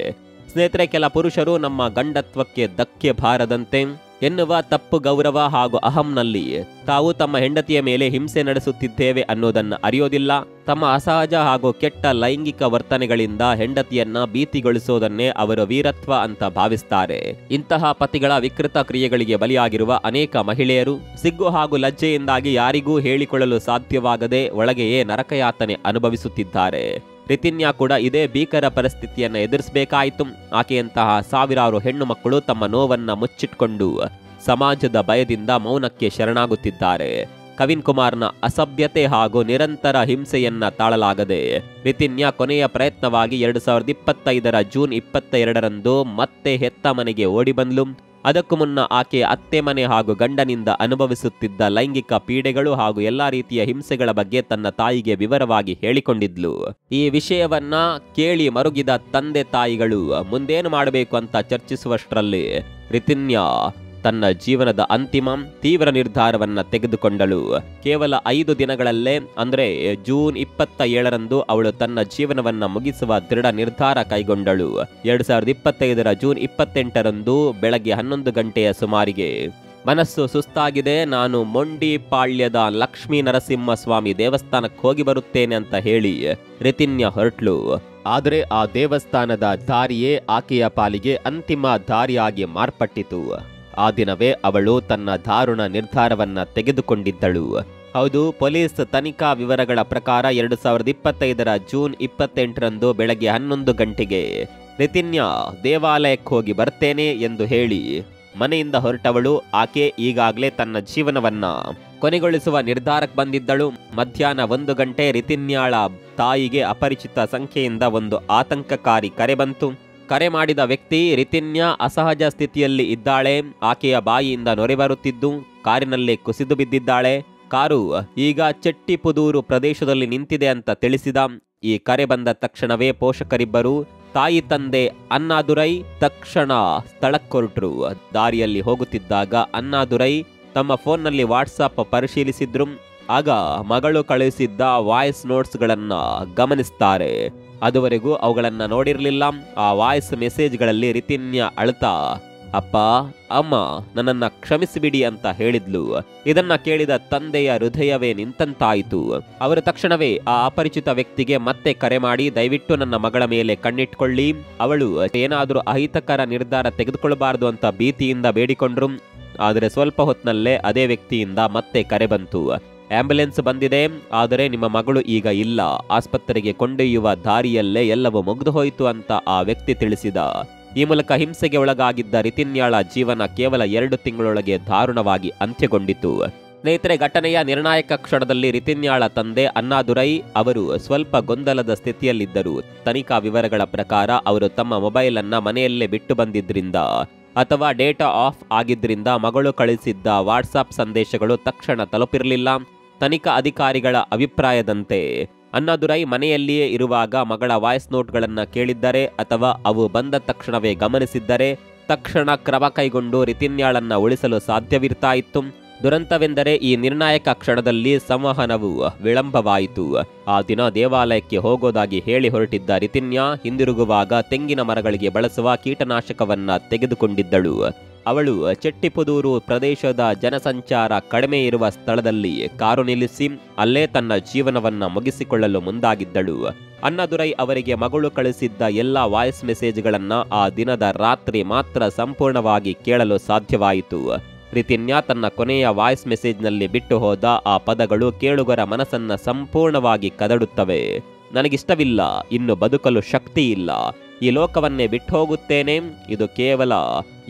ಸ್ನೇಹಿತರೆ, ಕೆಲ ಪುರುಷರು ನಮ್ಮ ಗಂಡತ್ವಕ್ಕೆ ಧಕ್ಕೆ ಬಾರದಂತೆ ಎನ್ನುವ ತಪ್ಪು ಗೌರವ ಹಾಗೂ ಅಹಂನಲ್ಲಿ ತಾವು ತಮ್ಮ ಹೆಂಡತಿಯ ಮೇಲೆ ಹಿಂಸೆ ನಡೆಸುತ್ತಿದ್ದೇವೆ ಅನ್ನೋದನ್ನು ಅರಿಯೋದಿಲ್ಲ. ತಮ್ಮ ಅಸಹಜ ಹಾಗೂ ಕೆಟ್ಟ ಲೈಂಗಿಕ ವರ್ತನೆಗಳಿಂದ ಹೆಂಡತಿಯನ್ನ ಭೀತಿಗೊಳಿಸೋದನ್ನೇ ಅವರು ವೀರತ್ವ ಅಂತ ಭಾವಿಸ್ತಾರೆ. ಇಂತಹ ಪತಿಗಳ ವಿಕೃತ ಕ್ರಿಯೆಗಳಿಗೆ ಬಲಿಯಾಗಿರುವ ಅನೇಕ ಮಹಿಳೆಯರು ಸಿಗ್ಗು ಹಾಗೂ ಲಜ್ಜೆಯಿಂದಾಗಿ ಯಾರಿಗೂ ಹೇಳಿಕೊಳ್ಳಲು ಸಾಧ್ಯವಾಗದೆ ಒಳಗೆಯೇ ನರಕಯಾತನೆ ಅನುಭವಿಸುತ್ತಿದ್ದಾರೆ. ರಿತಿನ್ಯಾ ಕೂಡ ಇದೇ ಭೀಕರ ಪರಿಸ್ಥಿತಿಯನ್ನು ಎದುರಿಸಬೇಕಾಯಿತು. ಆಕೆಯಂತಹ ಸಾವಿರಾರು ಹೆಣ್ಣು ಮಕ್ಕಳು ತಮ್ಮ ನೋವನ್ನ ಮುಚ್ಚಿಟ್ಕೊಂಡು ಸಮಾಜದ ಭಯದಿಂದ ಮೌನಕ್ಕೆ ಶರಣಾಗುತ್ತಿದ್ದಾರೆ. ಕವಿನ್ ಕುಮಾರ್ನ ಅಸಭ್ಯತೆ ಹಾಗೂ ನಿರಂತರ ಹಿಂಸೆಯನ್ನ ತಾಳಲಾಗದೆ ರಿತಿನ್ಯಾ ಕೊನೆಯ ಪ್ರಯತ್ನವಾಗಿ 2025 ಜೂನ್ 22ರಂದು ಮತ್ತೆ ಹೆತ್ತ ಮನೆಗೆ ಓಡಿ ಬಂದ್ಲು. ಅದಕ್ಕೂ ಮುನ್ನ ಆಕೆ ಅತ್ತೆ ಮನೆ ಹಾಗೂ ಗಂಡನಿಂದ ಅನುಭವಿಸುತ್ತಿದ್ದ ಲೈಂಗಿಕ ಪೀಡೆಗಳು ಹಾಗೂ ಎಲ್ಲಾ ರೀತಿಯ ಹಿಂಸೆಗಳ ಬಗ್ಗೆ ತನ್ನ ತಾಯಿಗೆ ವಿವರವಾಗಿ ಹೇಳಿಕೊಂಡಿದ್ಲು. ಈ ವಿಷಯವನ್ನ ಕೇಳಿ ಮರುಗಿದ ತಂದೆ ತಾಯಿಗಳು ಮುಂದೇನು ಮಾಡಬೇಕು ಅಂತ ಚರ್ಚಿಸುವಷ್ಟರಲ್ಲಿ ರಿತಿನ್ಯಾ ತನ್ನ ಜೀವನದ ಅಂತಿಮ ತೀವ್ರ ನಿರ್ಧಾರವನ್ನ ತೆಗೆದುಕೊಂಡಳು. ಕೇವಲ 5 ದಿನಗಳಲ್ಲೇ ಅಂದ್ರೆ ಜೂನ್ 27ರಂದು ಅವಳು ತನ್ನ ಜೀವನವನ್ನ ಮುಗಿಸುವ ದೃಢ ನಿರ್ಧಾರ ಕೈಗೊಂಡಳು. 2025 ಜೂನ್ 28ರಂದು ಬೆಳಗ್ಗೆ 11 ಗಂಟೆಯ ಸುಮಾರಿಗೆ ಮನಸ್ಸು ಸುಸ್ತಾಗಿದೆ, ನಾನು ಮೊಂಡಿಪಾಳ್ಯದ ಲಕ್ಷ್ಮೀ ನರಸಿಂಹಸ್ವಾಮಿ ದೇವಸ್ಥಾನಕ್ಕೆ ಹೋಗಿ ಬರುತ್ತೇನೆ ಅಂತ ಹೇಳಿ ರಿತಿನ್ಯಾ ಹೊರಟ್ಲು. ಆದರೆ ಆ ದೇವಸ್ಥಾನದ ದಾರಿಯೇ ಆಕೆಯ ಪಾಲಿಗೆ ಅಂತಿಮ ದಾರಿಯಾಗಿ ಮಾರ್ಪಟ್ಟಿತು. ಆ ದಿನವೇ ಅವಳು ತನ್ನ ದಾರುಣ ನಿರ್ಧಾರವನ್ನ ತೆಗೆದುಕೊಂಡಿದ್ದಳು. ಹೌದು, ಪೊಲೀಸ್ ತನಿಖಾ ವಿವರಗಳ ಪ್ರಕಾರ 2025 ಜೂನ್ 28ರಂದು ಬೆಳಗ್ಗೆ 11 ಗಂಟೆಗೆ ರಿತಿನ್ಯಾ ದೇವಾಲಯಕ್ಕೆ ಹೋಗಿ ಬರ್ತೇನೆ ಎಂದು ಹೇಳಿ ಮನೆಯಿಂದ ಹೊರಟವಳು. ಆಕೆ ಈಗಾಗಲೇ ತನ್ನ ಜೀವನವನ್ನ ಕೊನೆಗೊಳಿಸುವ ನಿರ್ಧಾರಕ್ಕೆ ಬಂದಿದ್ದಳು. ಮಧ್ಯಾಹ್ನ 1 ಗಂಟೆ ರಿತಿನ್ಯಾಳ ತಾಯಿಗೆ ಅಪರಿಚಿತ ಸಂಖ್ಯೆಯಿಂದ ಒಂದು ಆತಂಕಕಾರಿ ಕರೆ ಬಂತು. ಕರೆ ಮಾಡಿದ ವ್ಯಕ್ತಿ ರಿತಿನ್ಯಾ ಅಸಹಜ ಸ್ಥಿತಿಯಲ್ಲಿ ಇದ್ದಾಳೆ, ಆಕೆಯ ಬಾಯಿಯಿಂದ ನೊರೆ ಬರುತ್ತಿದ್ದು ಕಾರಿನಲ್ಲಿ ಕುಸಿದು ಬಿದ್ದಿದ್ದಾಳೆ. ಕಾರು ಈಗ ಚೆಟ್ಟಿಪುದೂರು ಪ್ರದೇಶದಲ್ಲಿ ನಿಂತಿದೆ ಅಂತ ತಿಳಿಸಿದ. ಈ ಕರೆ ಬಂದ ತಕ್ಷಣವೇ ಪೋಷಕರಿಬ್ಬರು ತಾಯಿ ತಂದೆ ಅಣ್ಣಾದುರೈ ತಕ್ಷಣ ಸ್ಥಳಕ್ಕೊರಟರು. ದಾರಿಯಲ್ಲಿ ಹೋಗುತ್ತಿದ್ದಾಗ ಅಣ್ಣಾದುರೈ ತಮ್ಮ ಫೋನ್ನಲ್ಲಿ ವಾಟ್ಸಾಪ್ ಪರಿಶೀಲಿಸಿದ್ರು. ಆಗ ಮಗಳು ಕಳುಹಿಸಿದ್ದ ವಾಯ್ಸ್ ನೋಟ್ಸ್ಗಳನ್ನ ಗಮನಿಸ್ತಾರೆ. ಅದುವರೆಗೂ ಅವುಗಳನ್ನ ನೋಡಿರಲಿಲ್ಲ. ಆ ವಾಯ್ಸ್ ಮೆಸೇಜ್ಗಳಲ್ಲಿ ರಿತಿನ್ಯಾ ಅಳ್ತಾ ಅಪ್ಪ ಅಮ್ಮ ನನ್ನನ್ನ ಕ್ಷಮಿಸಿಬಿಡಿ ಅಂತ ಹೇಳಿದ್ಲು. ಇದನ್ನ ಕೇಳಿದ ತಂದೆಯ ಹೃದಯವೇ ನಿಂತಂತಾಯಿತು. ಅವರು ತಕ್ಷಣವೇ ಆ ಅಪರಿಚಿತ ವ್ಯಕ್ತಿಗೆ ಮತ್ತೆ ಕರೆ ಮಾಡಿ ದಯವಿಟ್ಟು ನನ್ನ ಮಗಳ ಮೇಲೆ ಕಣ್ಣಿಟ್ಕೊಳ್ಳಿ, ಅವಳು ಏನಾದರೂ ಅಹಿತಕರ ನಿರ್ಧಾರ ತೆಗೆದುಕೊಳ್ಳಬಾರದು ಅಂತ ಭೀತಿಯಿಂದ ಬೇಡಿಕೊಂಡ್ರು. ಆದರೆ ಸ್ವಲ್ಪ ಹೊತ್ತಿನಲ್ಲೇ ಅದೇ ವ್ಯಕ್ತಿಯಿಂದ ಮತ್ತೆ ಕರೆ ಬಂತು. ಆಂಬ್ಯುಲೆನ್ಸ್ ಬಂದಿದೆ, ಆದರೆ ನಿಮ್ಮ ಮಗಳು ಈಗ ಇಲ್ಲ, ಆಸ್ಪತ್ರೆಗೆ ಕೊಂಡೊಯ್ಯುವ ದಾರಿಯಲ್ಲೇ ಎಲ್ಲವೂ ಮುಗಿದು ಹೋಯಿತು ಅಂತ ಆ ವ್ಯಕ್ತಿ ತಿಳಿಸಿದ. ಈ ಮೂಲಕ ಹಿಂಸೆಗೆ ಒಳಗಾಗಿದ್ದ ರಿತಿನ್ಯಾಳ ಜೀವನ ಕೇವಲ 2 ತಿಂಗಳೊಳಗೆ ದಾರುಣವಾಗಿ ಅಂತ್ಯಗೊಂಡಿತು. ಸ್ನೇಹಿತರೆ, ಘಟನೆಯ ನಿರ್ಣಾಯಕ ಕ್ಷಣದಲ್ಲಿ ರಿತಿನ್ಯಾಳ ತಂದೆ ಅಣ್ಣಾದುರೈ ಅವರು ಸ್ವಲ್ಪ ಗೊಂದಲದ ಸ್ಥಿತಿಯಲ್ಲಿದ್ದರು. ತನಿಖಾ ವಿವರಗಳ ಪ್ರಕಾರ ಅವರು ತಮ್ಮ ಮೊಬೈಲ್ ಅನ್ನ ಮನೆಯಲ್ಲೇ ಬಿಟ್ಟು ಬಂದಿದ್ರಿಂದ ಅಥವಾ ಡೇಟಾ ಆಫ್ ಆಗಿದ್ರಿಂದ ಮಗಳು ಕಳಿಸಿದ್ದ ವಾಟ್ಸಾಪ್ ಸಂದೇಶಗಳು ತಕ್ಷಣ ತಲುಪಿರಲಿಲ್ಲ. ತನಿಖಾ ಅಧಿಕಾರಿಗಳ ಅಭಿಪ್ರಾಯದಂತೆ ಅಣ್ಣಾದುರೈ ಮನೆಯಲ್ಲಿಯೇ ಇರುವಾಗ ಮಗಳ ವಾಯ್ಸ್ ನೋಟ್ಗಳನ್ನು ಕೇಳಿದ್ದರೆ ಅಥವಾ ಅವು ಬಂದ ತಕ್ಷಣವೇ ಗಮನಿಸಿದ್ದರೆ ತಕ್ಷಣ ಕ್ರಮ ಕೈಗೊಂಡು ರಿತಿನ್ಯಾಳನ್ನ ಉಳಿಸಲು ಸಾಧ್ಯವಿರ್ತಾ ಇತ್ತು. ದುರಂತವೆಂದರೆ ಈ ನಿರ್ಣಾಯಕ ಕ್ಷಣದಲ್ಲಿ ಸಂವಹನವು ವಿಳಂಬವಾಯಿತು. ಆ ದಿನ ದೇವಾಲಯಕ್ಕೆ ಹೋಗೋದಾಗಿ ಹೇಳಿ ಹೊರಟಿದ್ದ ರಿತಿನ್ಯಾ ಹಿಂದಿರುಗುವಾಗ ತೆಂಗಿನ ಮರಗಳಿಗೆ ಬಳಸುವ ಕೀಟನಾಶಕವನ್ನ ತೆಗೆದುಕೊಂಡಿದ್ದಳು. ಅವಳು ಚೆಟ್ಟಿಪುದೂರು ಪ್ರದೇಶದ ಜನಸಂಚಾರ ಕಡಿಮೆ ಇರುವ ಸ್ಥಳದಲ್ಲಿ ಕಾರು ನಿಲ್ಲಿಸಿ ಅಲ್ಲೇ ತನ್ನ ಜೀವನವನ್ನ ಮುಗಿಸಿಕೊಳ್ಳಲು ಮುಂದಾಗಿದ್ದಳು. ಅಣ್ಣಾದುರೈ ಅವರಿಗೆ ಮಗಳು ಕಳಿಸಿದ್ದ ಎಲ್ಲ ವಾಯ್ಸ್ ಮೆಸೇಜ್ಗಳನ್ನ ಆ ದಿನದ ರಾತ್ರಿ ಮಾತ್ರ ಸಂಪೂರ್ಣವಾಗಿ ಕೇಳಲು ಸಾಧ್ಯವಾಯಿತು. ರಿತಿನ್ಯಾ ತನ್ನ ಕೊನೆಯ ವಾಯ್ಸ್ ಮೆಸೇಜ್ನಲ್ಲಿ ಬಿಟ್ಟು ಹೋದ ಆ ಪದಗಳು ಕೇಳುಗರ ಮನಸ್ಸನ್ನ ಸಂಪೂರ್ಣವಾಗಿ ಕದಡುತ್ತವೆ. ನನಗಿಷ್ಟವಿಲ್ಲ, ಇನ್ನು ಬದುಕಲು ಶಕ್ತಿ ಇಲ್ಲ, ಈ ಲೋಕವನ್ನೇ ಬಿಟ್ಟು ಹೋಗುತ್ತೇನೆ. ಇದು ಕೇವಲ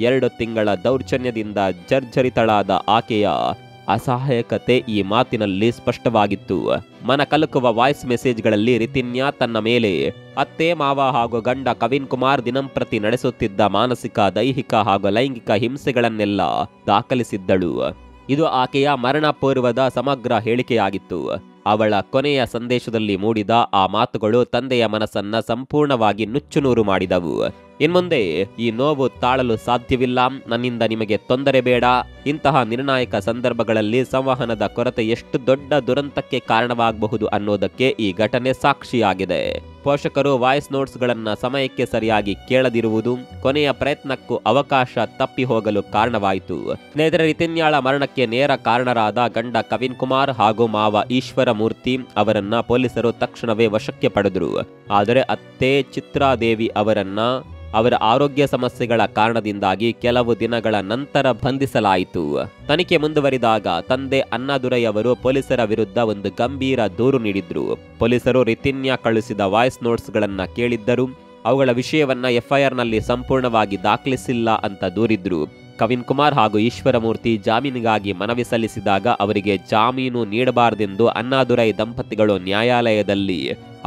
2 ತಿಂಗಳ ದೌರ್ಜನ್ಯದಿಂದ ಜರ್ಜರಿತಳಾದ ಆಕೆಯ ಅಸಹಾಯಕತೆ ಈ ಮಾತಿನಲ್ಲಿ ಸ್ಪಷ್ಟವಾಗಿತ್ತು. ಮನ ಕಲಕುವ ವಾಯ್ಸ್ ಮೆಸೇಜ್ಗಳಲ್ಲಿ ರಿತಿನ್ಯಾ ತನ್ನ ಮೇಲೆ ಅತ್ತೆ ಮಾವ ಹಾಗೂ ಗಂಡ ಕವಿನ್ ಕುಮಾರ್ ದಿನಂಪ್ರತಿ ನಡೆಸುತ್ತಿದ್ದ ಮಾನಸಿಕ, ದೈಹಿಕ ಹಾಗೂ ಲೈಂಗಿಕ ಹಿಂಸೆಗಳನ್ನೆಲ್ಲ ದಾಖಲಿಸಿದ್ದಳು. ಇದು ಆಕೆಯ ಮರಣ ಪೂರ್ವದ ಸಮಗ್ರ ಹೇಳಿಕೆಯಾಗಿತ್ತು. ಅವಳ ಕೊನೆಯ ಸಂದೇಶದಲ್ಲಿ ಮೂಡಿದ ಆ ಮಾತುಗಳು ತಂದೆಯ ಮನಸ್ಸನ್ನ ಸಂಪೂರ್ಣವಾಗಿ ನುಚ್ಚುನೂರು ಮಾಡಿದವು. ಇನ್ಮುಂದೆ ಈ ನೋವು ತಾಳಲು ಸಾಧ್ಯವಿಲ್ಲ, ನನ್ನಿಂದ ನಿಮಗೆ ತೊಂದರೆ ಬೇಡ. ಇಂತಹ ನಿರ್ಣಾಯಕ ಸಂದರ್ಭಗಳಲ್ಲಿ ಸಂವಹನದ ಕೊರತೆ ಎಷ್ಟು ದೊಡ್ಡ ದುರಂತಕ್ಕೆ ಕಾರಣವಾಗಬಹುದು ಅನ್ನೋದಕ್ಕೆ ಈ ಘಟನೆ ಸಾಕ್ಷಿಯಾಗಿದೆ. ಪೋಷಕರು ವಾಯ್ಸ್ ನೋಟ್ಸ್ಗಳನ್ನ ಸಮಯಕ್ಕೆ ಸರಿಯಾಗಿ ಕೇಳದಿರುವುದು ಕೊನೆಯ ಪ್ರಯತ್ನಕ್ಕೂ ಅವಕಾಶ ತಪ್ಪಿ ಹೋಗಲು ಕಾರಣವಾಯಿತು. ಸ್ನೇಹಿತರೆ, ರಿತಿನ್ಯಾಳ ಮರಣಕ್ಕೆ ನೇರ ಕಾರಣರಾದ ಗಂಡ ಕವಿನ್ ಕುಮಾರ್ ಹಾಗೂ ಮಾವ ಈಶ್ವರ ಮೂರ್ತಿ ಅವರನ್ನ ಪೊಲೀಸರು ತಕ್ಷಣವೇ ವಶಕ್ಕೆ ಪಡೆದರು. ಆದರೆ ಅತ್ತೆ ಚಿತ್ರಾದೇವಿ ಅವರನ್ನ ಅವರ ಆರೋಗ್ಯ ಸಮಸ್ಯೆಗಳ ಕಾರಣದಿಂದಾಗಿ ಕೆಲವು ದಿನಗಳ ನಂತರ ಬಂಧಿಸಲಾಯಿತು. ತನಿಖೆ ಮುಂದುವರಿದಾಗ ತಂದೆ ಅಣ್ಣಾದುರೈ ಅವರು ಪೊಲೀಸರ ವಿರುದ್ಧ ಒಂದು ಗಂಭೀರ ದೂರು ನೀಡಿದ್ರು. ಪೊಲೀಸರು ರಿತಿನ್ಯಾ ಕಳುಹಿಸಿದ ವಾಯ್ಸ್ ನೋಟ್ಸ್ಗಳನ್ನ ಕೇಳಿದ್ದರು. ಅವುಗಳ ವಿಷಯವನ್ನ FIR ನಲ್ಲಿ ಸಂಪೂರ್ಣವಾಗಿ ದಾಖಲಿಸಿಲ್ಲ ಅಂತ ದೂರಿದ್ರು. ಕವಿನ್ ಕುಮಾರ್ ಹಾಗೂ ಈಶ್ವರಮೂರ್ತಿ ಜಾಮೀನಿಗಾಗಿ ಮನವಿ ಸಲ್ಲಿಸಿದಾಗ ಅವರಿಗೆ ಜಾಮೀನು ನೀಡಬಾರದೆಂದು ಅಣ್ಣಾದುರೈ ದಂಪತಿಗಳು ನ್ಯಾಯಾಲಯದಲ್ಲಿ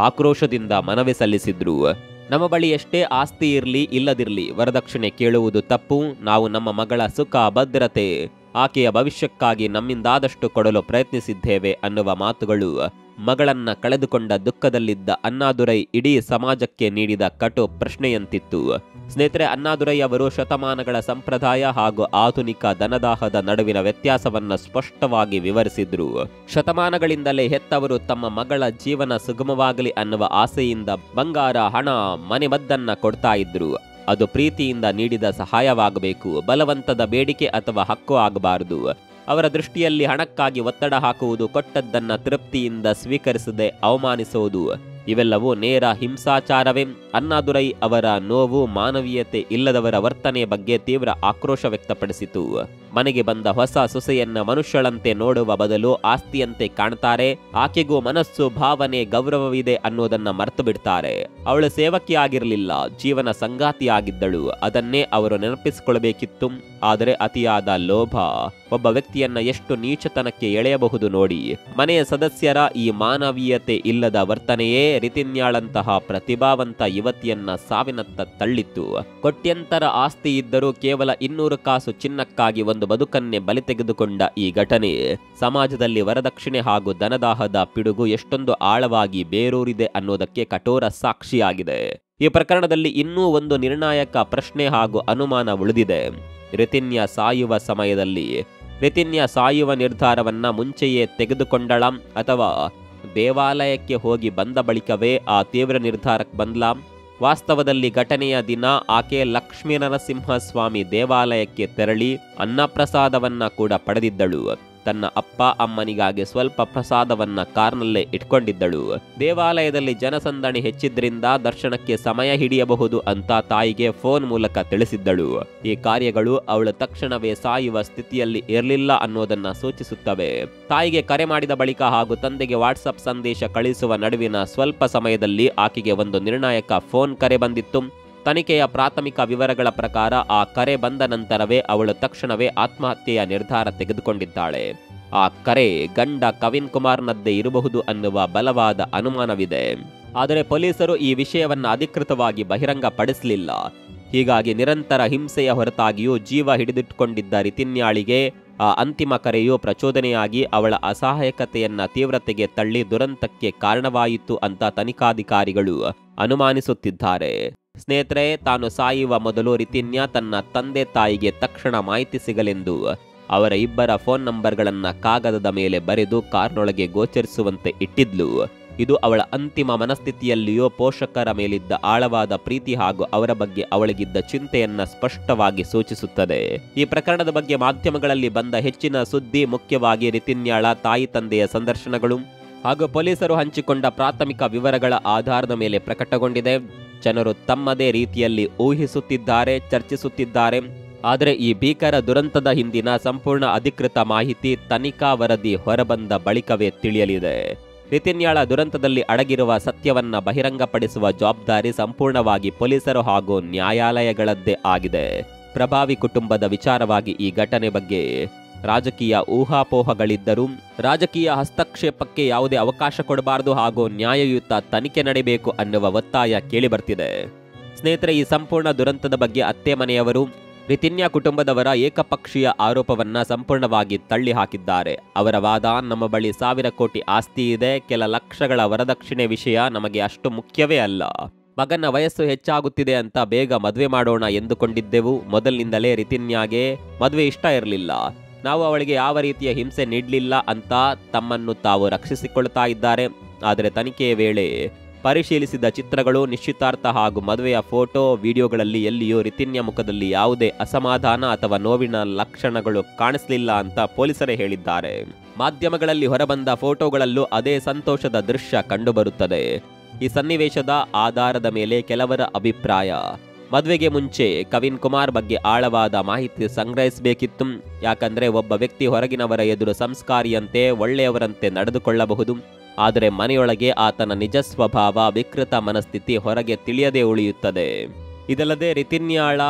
ಆಕ್ರೋಶದಿಂದ ಮನವಿ ಸಲ್ಲಿಸಿದ್ರು. ನಮ್ಮ ಬಳಿ ಎಷ್ಟೇ ಆಸ್ತಿ ಇರಲಿ ಇಲ್ಲದಿರಲಿ ವರದಕ್ಷಿಣೆ ಕೇಳುವುದು ತಪ್ಪು. ನಾವು ನಮ್ಮ ಮಗಳ ಸುಖ ಭದ್ರತೆ ಆಕೆಯ ಭವಿಷ್ಯಕ್ಕಾಗಿ ನಮ್ಮಿಂದಾದಷ್ಟು ಕೊಡಲು ಪ್ರಯತ್ನಿಸಿದ್ದೇವೆ ಅನ್ನುವ ಮಾತುಗಳು ಮಗಳನ್ನ ಕಳೆದುಕೊಂಡ ದುಃಖದಲ್ಲಿದ್ದ ಅಣ್ಣಾದುರೈ ಇಡೀ ಸಮಾಜಕ್ಕೆ ನೀಡಿದ ಕಟು ಪ್ರಶ್ನೆಯಂತಿತ್ತು. ಸ್ನೇಹಿತರೆ, ಅಣ್ಣಾದುರೈ ಅವರು ಶತಮಾನಗಳ ಸಂಪ್ರದಾಯ ಹಾಗೂ ಆಧುನಿಕ ಧನದಾಹದ ನಡುವಿನ ವ್ಯತ್ಯಾಸವನ್ನ ಸ್ಪಷ್ಟವಾಗಿ ವಿವರಿಸಿದ್ರು. ಶತಮಾನಗಳಿಂದಲೇ ಹೆತ್ತವರು ತಮ್ಮ ಮಗಳ ಜೀವನ ಸುಗಮವಾಗಲಿ ಅನ್ನುವ ಆಸೆಯಿಂದ ಬಂಗಾರ, ಹಣ, ಮನೆಮದ್ದನ್ನ ಕೊಡ್ತಾ ಇದ್ರು. ಅದು ಪ್ರೀತಿಯಿಂದ ನೀಡಿದ ಸಹಾಯವಾಗಬೇಕು, ಬಲವಂತದ ಬೇಡಿಕೆ ಅಥವಾ ಹಕ್ಕು ಆಗಬಾರದು. ಅವರ ದೃಷ್ಟಿಯಲ್ಲಿ ಹಣಕ್ಕಾಗಿ ಒತ್ತಡ ಹಾಕುವುದು, ಕೊಟ್ಟದ್ದನ್ನ ತೃಪ್ತಿಯಿಂದ ಸ್ವೀಕರಿಸದೆ ಅವಮಾನಿಸುವುದು ಇವೆಲ್ಲವೂ ನೇರ ಹಿಂಸಾಚಾರವೇ. ಅಣ್ಣಾದುರೈ ಅವರ ನೋವು ಮಾನವೀಯತೆ ಇಲ್ಲದವರ ವರ್ತನೆಯ ಬಗ್ಗೆ ತೀವ್ರ ಆಕ್ರೋಶ ವ್ಯಕ್ತಪಡಿಸಿತು. ಮನೆಗೆ ಬಂದ ಹೊಸ ಸೊಸೆಯನ್ನ ಮನುಷ್ಯಳಂತೆ ನೋಡುವ ಬದಲು ಆಸ್ತಿಯಂತೆ ಕಾಣ್ತಾರೆ. ಆಕೆಗೂ ಮನಸ್ಸು, ಭಾವನೆ, ಗೌರವವಿದೆ ಅನ್ನೋದನ್ನ ಮರೆತು ಬಿಡ್ತಾರೆ. ಅವಳು ಸೇವಕಿಯಾಗಿರಲಿಲ್ಲ, ಜೀವನ ಸಂಗಾತಿಯಾಗಿದ್ದಳು. ಅದನ್ನೇ ಅವರು ನೆನಪಿಸಿಕೊಳ್ಳಬೇಕಿತ್ತು. ಆದರೆ ಅತಿಯಾದ ಲೋಭ ಒಬ್ಬ ವ್ಯಕ್ತಿಯನ್ನ ಎಷ್ಟು ನೀಚತನಕ್ಕೆ ಎಳೆಯಬಹುದು ನೋಡಿ. ಮನೆಯ ಸದಸ್ಯರ ಈ ಮಾನವೀಯತೆ ಇಲ್ಲದ ವರ್ತನೆಯೇ ರಿತಿನ್ಯಾಳಂತಹ ಪ್ರತಿಭಾವಂತ ಯುವತಿಯನ್ನ ಸಾವಿನತ್ತ ತಳ್ಳಿತ್ತು. ಕೋಟ್ಯಂತರ ಆಸ್ತಿ ಇದ್ದರೂ ಕೇವಲ 200 ಕಾಸು ಚಿನ್ನಕ್ಕಾಗಿ ಒಂದು ಬದುಕನ್ನೇ ಬಲಿ ತೆಗೆದುಕೊಂಡ ಈ ಘಟನೆ ಸಮಾಜದಲ್ಲಿ ವರದಕ್ಷಿಣೆ ಹಾಗೂ ಧನದಾಹದ ಪಿಡುಗು ಎಷ್ಟೊಂದು ಆಳವಾಗಿ ಬೇರೂರಿದೆ ಅನ್ನೋದಕ್ಕೆ ಕಠೋರ ಸಾಕ್ಷಿಯಾಗಿದೆ. ಈ ಪ್ರಕರಣದಲ್ಲಿ ಇನ್ನೂ ಒಂದು ನಿರ್ಣಾಯಕ ಪ್ರಶ್ನೆ ಹಾಗೂ ಅನುಮಾನ ಉಳಿದಿದೆ. ರಿತಿನ್ಯಾ ಸಾಯುವ ಸಮಯದಲ್ಲಿ ರಿತಿನ್ಯಾ ಸಾಯುವ ನಿರ್ಧಾರವನ್ನ ಮುಂಚೆಯೇ ತೆಗೆದುಕೊಂಡಳ ಅಥವಾ ದೇವಾಲಯಕ್ಕೆ ಹೋಗಿ ಬಂದ ಬಳಿಕವೇ ಆ ತೀವ್ರ ನಿರ್ಧಾರಕ್ಕೆ ಬಂದ್ಲ? ವಾಸ್ತವದಲ್ಲಿ ಘಟನೆಯ ದಿನ ಆಕೆ ಲಕ್ಷ್ಮೀನರಸಿಂಹಸ್ವಾಮಿ ದೇವಾಲಯಕ್ಕೆ ತೆರಳಿ ಅನ್ನಪ್ರಸಾದವನ್ನ ಕೂಡ ಪಡೆದಿದ್ದಳು. ತನ್ನ ಅಪ್ಪ ಅಮ್ಮನಿಗಾಗಿ ಸ್ವಲ್ಪ ಪ್ರಸಾದವನ್ನ ಕಾರ್ನಲ್ಲೇ ಇಟ್ಕೊಂಡಿದ್ದಳು. ದೇವಾಲಯದಲ್ಲಿ ಜನಸಂದಣಿ ಹೆಚ್ಚಿದ್ರಿಂದ ದರ್ಶನಕ್ಕೆ ಸಮಯ ಹಿಡಿಯಬಹುದು ಅಂತ ತಾಯಿಗೆ ಫೋನ್ ಮೂಲಕ ತಿಳಿಸಿದ್ದಳು. ಈ ಕಾರ್ಯಗಳು ಅವಳು ತಕ್ಷಣವೇ ಸಾಯುವ ಸ್ಥಿತಿಯಲ್ಲಿ ಇರಲಿಲ್ಲ ಅನ್ನೋದನ್ನ ಸೂಚಿಸುತ್ತವೆ. ತಾಯಿಗೆ ಕರೆ ಮಾಡಿದ ಬಳಿಕ ಹಾಗೂ ತಂದೆಗೆ ವಾಟ್ಸಪ್ ಸಂದೇಶ ಕಳಿಸುವ ನಡುವಿನ ಸ್ವಲ್ಪ ಸಮಯದಲ್ಲಿ ಆಕೆಗೆ ಒಂದು ನಿರ್ಣಾಯಕ ಫೋನ್ ಕರೆ ಬಂದಿತ್ತು. ತನಿಖೆಯ ಪ್ರಾಥಮಿಕ ವಿವರಗಳ ಪ್ರಕಾರ ಆ ಕರೆ ಬಂದ ನಂತರವೇ ಅವಳು ತಕ್ಷಣವೇ ಆತ್ಮಹತ್ಯೆಯ ನಿರ್ಧಾರ ತೆಗೆದುಕೊಂಡಿದ್ದಾಳೆ. ಆ ಕರೆ ಗಂಡ ಕವಿನ್ ಕುಮಾರ್ನದ್ದೇ ಇರಬಹುದು ಅನ್ನುವ ಬಲವಾದ ಅನುಮಾನವಿದೆ. ಆದರೆ ಪೊಲೀಸರು ಈ ವಿಷಯವನ್ನು ಅಧಿಕೃತವಾಗಿ ಬಹಿರಂಗಪಡಿಸಲಿಲ್ಲ. ಹೀಗಾಗಿ ನಿರಂತರ ಹಿಂಸೆಯ ಹೊರತಾಗಿಯೂ ಜೀವ ಹಿಡಿದಿಟ್ಟುಕೊಂಡಿದ್ದ ರಿತಿನ್ಯಾಳಿಗೆ ಆ ಅಂತಿಮ ಕರೆಯು ಪ್ರಚೋದನೆಯಾಗಿ ಅವಳ ಅಸಹಾಯಕತೆಯನ್ನ ತೀವ್ರತೆಗೆ ತಳ್ಳಿ ದುರಂತಕ್ಕೆ ಕಾರಣವಾಯಿತು ಅಂತ ತನಿಖಾಧಿಕಾರಿಗಳು ಅನುಮಾನಿಸುತ್ತಿದ್ದಾರೆ. ಸ್ನೇಹಿತರೆ, ತಾನು ಸಾಯುವ ಮೊದಲು ರಿತಿನ್ಯಾ ತನ್ನ ತಂದೆ ತಾಯಿಗೆ ತಕ್ಷಣ ಮಾಹಿತಿ ಸಿಗಲೆಂದು ಅವರ ಇಬ್ಬರ ಫೋನ್ ನಂಬರ್ಗಳನ್ನ ಕಾಗದದ ಮೇಲೆ ಬರೆದು ಕಾರ್ನೊಳಗೆ ಗೋಚರಿಸುವಂತೆ ಇಟ್ಟಿದ್ಲು. ಇದು ಅವಳ ಅಂತಿಮ ಮನಸ್ಥಿತಿಯಲ್ಲಿಯೂ ಪೋಷಕರ ಮೇಲಿದ್ದ ಆಳವಾದ ಪ್ರೀತಿ ಹಾಗೂ ಅವರ ಬಗ್ಗೆ ಅವಳಿಗಿದ್ದ ಚಿಂತೆಯನ್ನ ಸ್ಪಷ್ಟವಾಗಿ ಸೂಚಿಸುತ್ತದೆ. ಈ ಪ್ರಕರಣದ ಬಗ್ಗೆ ಮಾಧ್ಯಮಗಳಲ್ಲಿ ಬಂದ ಹೆಚ್ಚಿನ ಸುದ್ದಿ ಮುಖ್ಯವಾಗಿ ರಿತಿನ್ಯಾಳ ತಾಯಿ ತಂದೆಯ ಸಂದರ್ಶನಗಳು ಹಾಗೂ ಪೊಲೀಸರು ಹಂಚಿಕೊಂಡ ಪ್ರಾಥಮಿಕ ವಿವರಗಳ ಆಧಾರದ ಮೇಲೆ ಪ್ರಕಟಗೊಂಡಿದೆ. ಜನರು ತಮ್ಮದೇ ರೀತಿಯಲ್ಲಿ ಊಹಿಸುತ್ತಿದ್ದಾರೆ, ಚರ್ಚಿಸುತ್ತಿದ್ದಾರೆ. ಆದರೆ ಈ ಭೀಕರ ದುರಂತದ ಹಿಂದಿನ ಸಂಪೂರ್ಣ ಅಧಿಕೃತ ಮಾಹಿತಿ ತನಿಖಾ ವರದಿ ಹೊರಬಂದ ಬಳಿಕವೇ ತಿಳಿಯಲಿದೆ. ರಿತಿನ್ಯಾಳ ದುರಂತದಲ್ಲಿ ಅಡಗಿರುವ ಸತ್ಯವನ್ನ ಬಹಿರಂಗಪಡಿಸುವ ಜವಾಬ್ದಾರಿ ಸಂಪೂರ್ಣವಾಗಿ ಪೊಲೀಸರು ಹಾಗೂ ನ್ಯಾಯಾಲಯಗಳದ್ದೇ ಆಗಿದೆ. ಪ್ರಭಾವಿ ಕುಟುಂಬದ ವಿಚಾರವಾಗಿ ಈ ಘಟನೆ ಬಗ್ಗೆ ರಾಜಕೀಯ ಊಹಾಪೋಹಗಳಿದ್ದರೂ ರಾಜಕೀಯ ಹಸ್ತಕ್ಷೇಪಕ್ಕೆ ಯಾವುದೇ ಅವಕಾಶ ಕೊಡಬಾರದು ಹಾಗೂ ನ್ಯಾಯಯುತ ತನಿಖೆ ನಡೆಯಬೇಕು ಅನ್ನುವ ಒತ್ತಾಯ ಕೇಳಿಬರ್ತಿದೆ. ಸ್ನೇಹಿತರೆ, ಈ ಸಂಪೂರ್ಣ ದುರಂತದ ಬಗ್ಗೆ ಅತ್ತೆ ಮನೆಯವರು ರಿತಿನ್ಯಾ ಕುಟುಂಬದವರ ಏಕಪಕ್ಷೀಯ ಆರೋಪವನ್ನ ಸಂಪೂರ್ಣವಾಗಿ ತಳ್ಳಿ ಹಾಕಿದ್ದಾರೆ. ಅವರ ವಾದ, ನಮ್ಮ ಬಳಿ 1000 ಕೋಟಿ ಆಸ್ತಿ ಇದೆ, ಕೆಲ ಲಕ್ಷಗಳ ವರದಕ್ಷಿಣೆ ವಿಷಯ ನಮಗೆ ಅಷ್ಟು ಮುಖ್ಯವೇ ಅಲ್ಲ. ಮಗನ ವಯಸ್ಸು ಹೆಚ್ಚಾಗುತ್ತಿದೆ ಅಂತ ಬೇಗ ಮದುವೆ ಮಾಡೋಣ ಎಂದುಕೊಂಡಿದ್ದೆವು. ಮೊದಲಿನಿಂದಲೇ ರಿತಿನ್ಯಾಗೆ ಮದುವೆ ಇಷ್ಟ ಇರಲಿಲ್ಲ. ನಾವು ಅವಳಿಗೆ ಯಾವ ರೀತಿಯ ಹಿಂಸೆ ನೀಡಲಿಲ್ಲ ಅಂತ ತಮ್ಮನ್ನು ತಾವು ರಕ್ಷಿಸಿಕೊಳ್ತಾ ಇದ್ದಾರೆ. ಆದರೆ ತನಿಖೆಯ ವೇಳೆ ಪರಿಶೀಲಿಸಿದ ಚಿತ್ರಗಳು, ನಿಶ್ಚಿತಾರ್ಥ ಹಾಗೂ ಮದುವೆಯ ಫೋಟೋ, ವಿಡಿಯೋಗಳಲ್ಲಿ ಎಲ್ಲಿಯೂ ರಿತಿನ್ಯಾ ಮುಖದಲ್ಲಿ ಯಾವುದೇ ಅಸಮಾಧಾನ ಅಥವಾ ನೋವಿನ ಲಕ್ಷಣಗಳು ಕಾಣಿಸಲಿಲ್ಲ ಅಂತ ಪೊಲೀಸರೇ ಹೇಳಿದ್ದಾರೆ. ಮಾಧ್ಯಮಗಳಲ್ಲಿ ಹೊರಬಂದ ಫೋಟೋಗಳಲ್ಲೂ ಅದೇ ಸಂತೋಷದ ದೃಶ್ಯ ಕಂಡುಬರುತ್ತದೆ. ಈ ಸನ್ನಿವೇಶದ ಆಧಾರದ ಮೇಲೆ ಕೆಲವರ ಅಭಿಪ್ರಾಯ, ಮದುವೆಗೆ ಮುಂಚೆ ಕವಿನ್ ಕುಮಾರ್ ಬಗ್ಗೆ ಆಳವಾದ ಮಾಹಿತಿ ಸಂಗ್ರಹಿಸಬೇಕಿತ್ತು. ಯಾಕಂದ್ರೆ ಒಬ್ಬ ವ್ಯಕ್ತಿ ಹೊರಗಿನವರ ಎದುರು ಸಂಸ್ಕಾರಿಯಂತೆ ಒಳ್ಳೆಯವರಂತೆ ನಡೆದುಕೊಳ್ಳಬಹುದು. ಆದರೆ ಮನೆಯೊಳಗೆ ಆತನ ನಿಜ ಸ್ವಭಾವ, ವಿಕೃತ ಮನಸ್ಥಿತಿ ಹೊರಗೆ ತಿಳಿಯದೆ ಉಳಿಯುತ್ತದೆ. ಇದಲ್ಲದೆ ರಿತಿನ್ಯಾಳ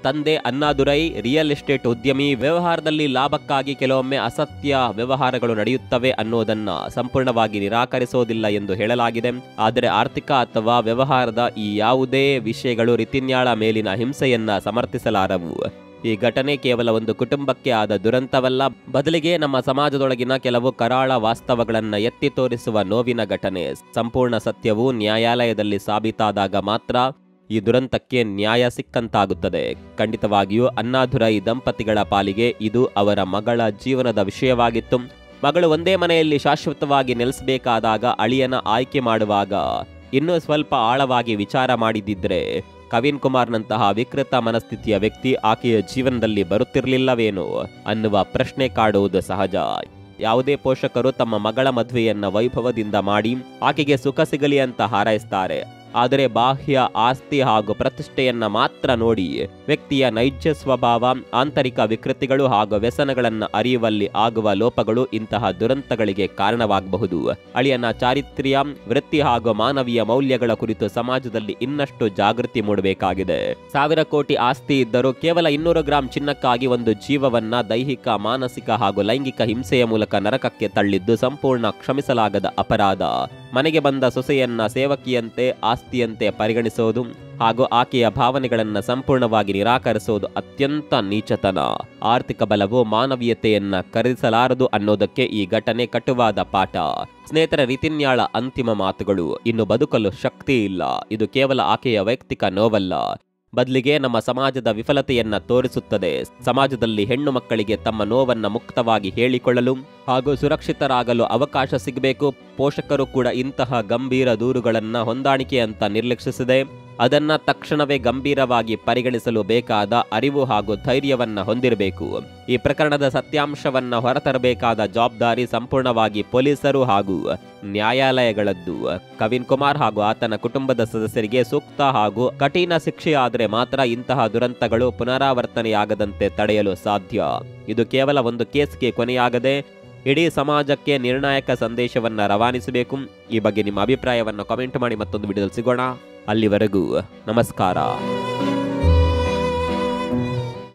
ತಂದೆ ಅಣ್ಣಾದುರೈ ರಿಯಲ್ ಎಸ್ಟೇಟ್ ಉದ್ಯಮಿ. ವ್ಯವಹಾರದಲ್ಲಿ ಲಾಭಕ್ಕಾಗಿ ಕೆಲವೊಮ್ಮೆ ಅಸತ್ಯ ವ್ಯವಹಾರಗಳು ನಡೆಯುತ್ತವೆ ಅನ್ನೋದನ್ನ ಸಂಪೂರ್ಣವಾಗಿ ನಿರಾಕರಿಸೋದಿಲ್ಲ ಎಂದು ಹೇಳಲಾಗಿದೆ. ಆದರೆ ಆರ್ಥಿಕ ಅಥವಾ ವ್ಯವಹಾರದ ಈ ಯಾವುದೇ ವಿಷಯಗಳು ರಿತಿನ್ಯಾಳ ಮೇಲಿನ ಹಿಂಸೆಯನ್ನ ಸಮರ್ಥಿಸಲಾರವು. ಈ ಘಟನೆ ಕೇವಲ ಒಂದು ಕುಟುಂಬಕ್ಕೆ ಆದ ದುರಂತವಲ್ಲ, ಬದಲಿಗೆ ನಮ್ಮ ಸಮಾಜದೊಳಗಿನ ಕೆಲವು ಕರಾಳ ವಾಸ್ತವಗಳನ್ನು ಎತ್ತಿ ತೋರಿಸುವ ನೋವಿನ ಘಟನೆ. ಸಂಪೂರ್ಣ ಸತ್ಯವು ನ್ಯಾಯಾಲಯದಲ್ಲಿ ಸಾಬೀತಾದಾಗ ಮಾತ್ರ ಈ ದುರಂತಕ್ಕೆ ನ್ಯಾಯ ಸಿಕ್ಕಂತಾಗುತ್ತದೆ. ಖಂಡಿತವಾಗಿಯೂ ಅಣ್ಣಾದುರೈ ದಂಪತಿಗಳ ಪಾಲಿಗೆ ಇದು ಅವರ ಮಗಳ ಜೀವನದ ವಿಷಯವಾಗಿತ್ತು. ಮಗಳು ಒಂದೇ ಮನೆಯಲ್ಲಿ ಶಾಶ್ವತವಾಗಿ ನೆಲೆಸಬೇಕಾದಾಗ ಅಳಿಯನ ಆಯ್ಕೆ ಮಾಡುವಾಗ ಇನ್ನೂ ಸ್ವಲ್ಪ ಆಳವಾಗಿ ವಿಚಾರ ಮಾಡಿದಿದ್ರೆ ಕವಿನ್ ಕುಮಾರ್ನಂತಹ ವಿಕೃತ ಮನಸ್ಥಿತಿಯ ವ್ಯಕ್ತಿ ಆಕೆಯ ಜೀವನದಲ್ಲಿ ಬರುತ್ತಿರಲಿಲ್ಲವೇನೋ ಅನ್ನುವ ಪ್ರಶ್ನೆ ಕಾಡುವುದು ಸಹಜ. ಯಾವುದೇ ಪೋಷಕರು ತಮ್ಮ ಮಗಳ ಮದುವೆಯನ್ನ ವೈಭವದಿಂದ ಮಾಡಿ ಆಕೆಗೆ ಸುಖ ಸಿಗಲಿ ಅಂತ ಹಾರೈಸ್ತಾರೆ. ಆದರೆ ಬಾಹ್ಯ ಆಸ್ತಿ ಹಾಗೂ ಪ್ರತಿಷ್ಠೆಯನ್ನ ಮಾತ್ರ ನೋಡಿ ವ್ಯಕ್ತಿಯ ನೈಜ ಸ್ವಭಾವ, ಆಂತರಿಕ ವಿಕೃತಿಗಳು ಹಾಗೂ ವ್ಯಸನಗಳನ್ನು ಅರಿಯುವಲ್ಲಿ ಆಗುವ ಲೋಪಗಳು ಇಂತಹ ದುರಂತಗಳಿಗೆ ಕಾರಣವಾಗಬಹುದು. ಅಳಿಯನ ಚಾರಿತ್ರ್ಯ, ವೃತ್ತಿ ಹಾಗೂ ಮಾನವೀಯ ಮೌಲ್ಯಗಳ ಕುರಿತು ಸಮಾಜದಲ್ಲಿ ಇನ್ನಷ್ಟು ಜಾಗೃತಿ ಮೂಡಬೇಕಾಗಿದೆ. 1000 ಕೋಟಿ ಆಸ್ತಿ ಇದ್ದರೂ ಕೇವಲ 200 ಗ್ರಾಂ ಚಿನ್ನಕ್ಕಾಗಿ ಒಂದು ಜೀವವನ್ನ ದೈಹಿಕ, ಮಾನಸಿಕ ಹಾಗೂ ಲೈಂಗಿಕ ಹಿಂಸೆಯ ಮೂಲಕ ನರಕಕ್ಕೆ ತಳ್ಳಿದ್ದು ಸಂಪೂರ್ಣ ಕ್ಷಮಿಸಲಾಗದ ಅಪರಾಧ. ಮನೆಗೆ ಬಂದ ಸೊಸೆಯನ್ನ ಸೇವಕಿಯಂತೆ, ಆಸ್ತಿಯಂತೆ ಪರಿಗಣಿಸೋದು ಹಾಗೂ ಆಕೆಯ ಭಾವನೆಗಳನ್ನು ಸಂಪೂರ್ಣವಾಗಿ ನಿರಾಕರಿಸೋದು ಅತ್ಯಂತ ನೀಚತನ. ಆರ್ಥಿಕ ಬಲವು ಮಾನವೀಯತೆಯನ್ನ ಕರೆಸಲಾರದು ಅನ್ನೋದಕ್ಕೆ ಈ ಘಟನೆ ಕಟುವಾದ ಪಾಠ. ಸ್ನೇಹಿತರ, ರಿತಿನ್ಯಾಳ ಅಂತಿಮ ಮಾತುಗಳು: ಇನ್ನು ಬದುಕಲು ಶಕ್ತಿ ಇಲ್ಲ. ಇದು ಕೇವಲ ಆಕೆಯ ವೈಯಕ್ತಿಕ ನೋವಲ್ಲ, ಬದಲಿಗೆ ನಮ್ಮ ಸಮಾಜದ ವಿಫಲತೆಯನ್ನ ತೋರಿಸುತ್ತದೆ. ಸಮಾಜದಲ್ಲಿ ಹೆಣ್ಣು ಮಕ್ಕಳಿಗೆ ತಮ್ಮ ನೋವನ್ನ ಮುಕ್ತವಾಗಿ ಹೇಳಿಕೊಳ್ಳಲು ಹಾಗೂ ಸುರಕ್ಷಿತರಾಗಲು ಅವಕಾಶ ಸಿಗಬೇಕು. ಪೋಷಕರು ಕೂಡ ಇಂತಹ ಗಂಭೀರ ದೂರುಗಳನ್ನ ಹೊಂದಾಣಿಕೆ ಅಂತ ನಿರ್ಲಕ್ಷಿಸಿದೆ. ಅದನ್ನ ತಕ್ಷಣವೇ ಗಂಭೀರವಾಗಿ ಪರಿಗಣಿಸಲು ಬೇಕಾದ ಅರಿವು ಹಾಗೂ ಧೈರ್ಯವನ್ನ ಹೊಂದಿರಬೇಕು. ಈ ಪ್ರಕರಣದ ಸತ್ಯಾಂಶವನ್ನ ಹೊರತರಬೇಕಾದ ಜವಾಬ್ದಾರಿ ಸಂಪೂರ್ಣವಾಗಿ ಪೊಲೀಸರು ಹಾಗೂ ನ್ಯಾಯಾಲಯಗಳದ್ದು. ಕವಿನ್ ಕುಮಾರ್ ಹಾಗೂ ಆತನ ಕುಟುಂಬದ ಸದಸ್ಯರಿಗೆ ಸೂಕ್ತ ಹಾಗೂ ಕಠಿಣ ಶಿಕ್ಷೆಯಾದರೆ ಮಾತ್ರ ಇಂತಹ ದುರಂತಗಳು ಪುನರಾವರ್ತನೆಯಾಗದಂತೆ ತಡೆಯಲು ಸಾಧ್ಯ. ಇದು ಕೇವಲ ಒಂದು ಕೇಸ್ಗೆ ಕೊನೆಯಾಗದೆ ಇಡೀ ಸಮಾಜಕ್ಕೆ ನಿರ್ಣಾಯಕ ಸಂದೇಶವನ್ನ ರವಾನಿಸಬೇಕು. ಈ ಬಗ್ಗೆ ನಿಮ್ಮ ಅಭಿಪ್ರಾಯವನ್ನು ಕಾಮೆಂಟ್ ಮಾಡಿ. ಮತ್ತೊಂದು ವಿಡಿಯೋದಲ್ಲಿ ಸಿಗೋಣ. ಅಲ್ಲಿವರೆಗೂ ನಮಸ್ಕಾರ.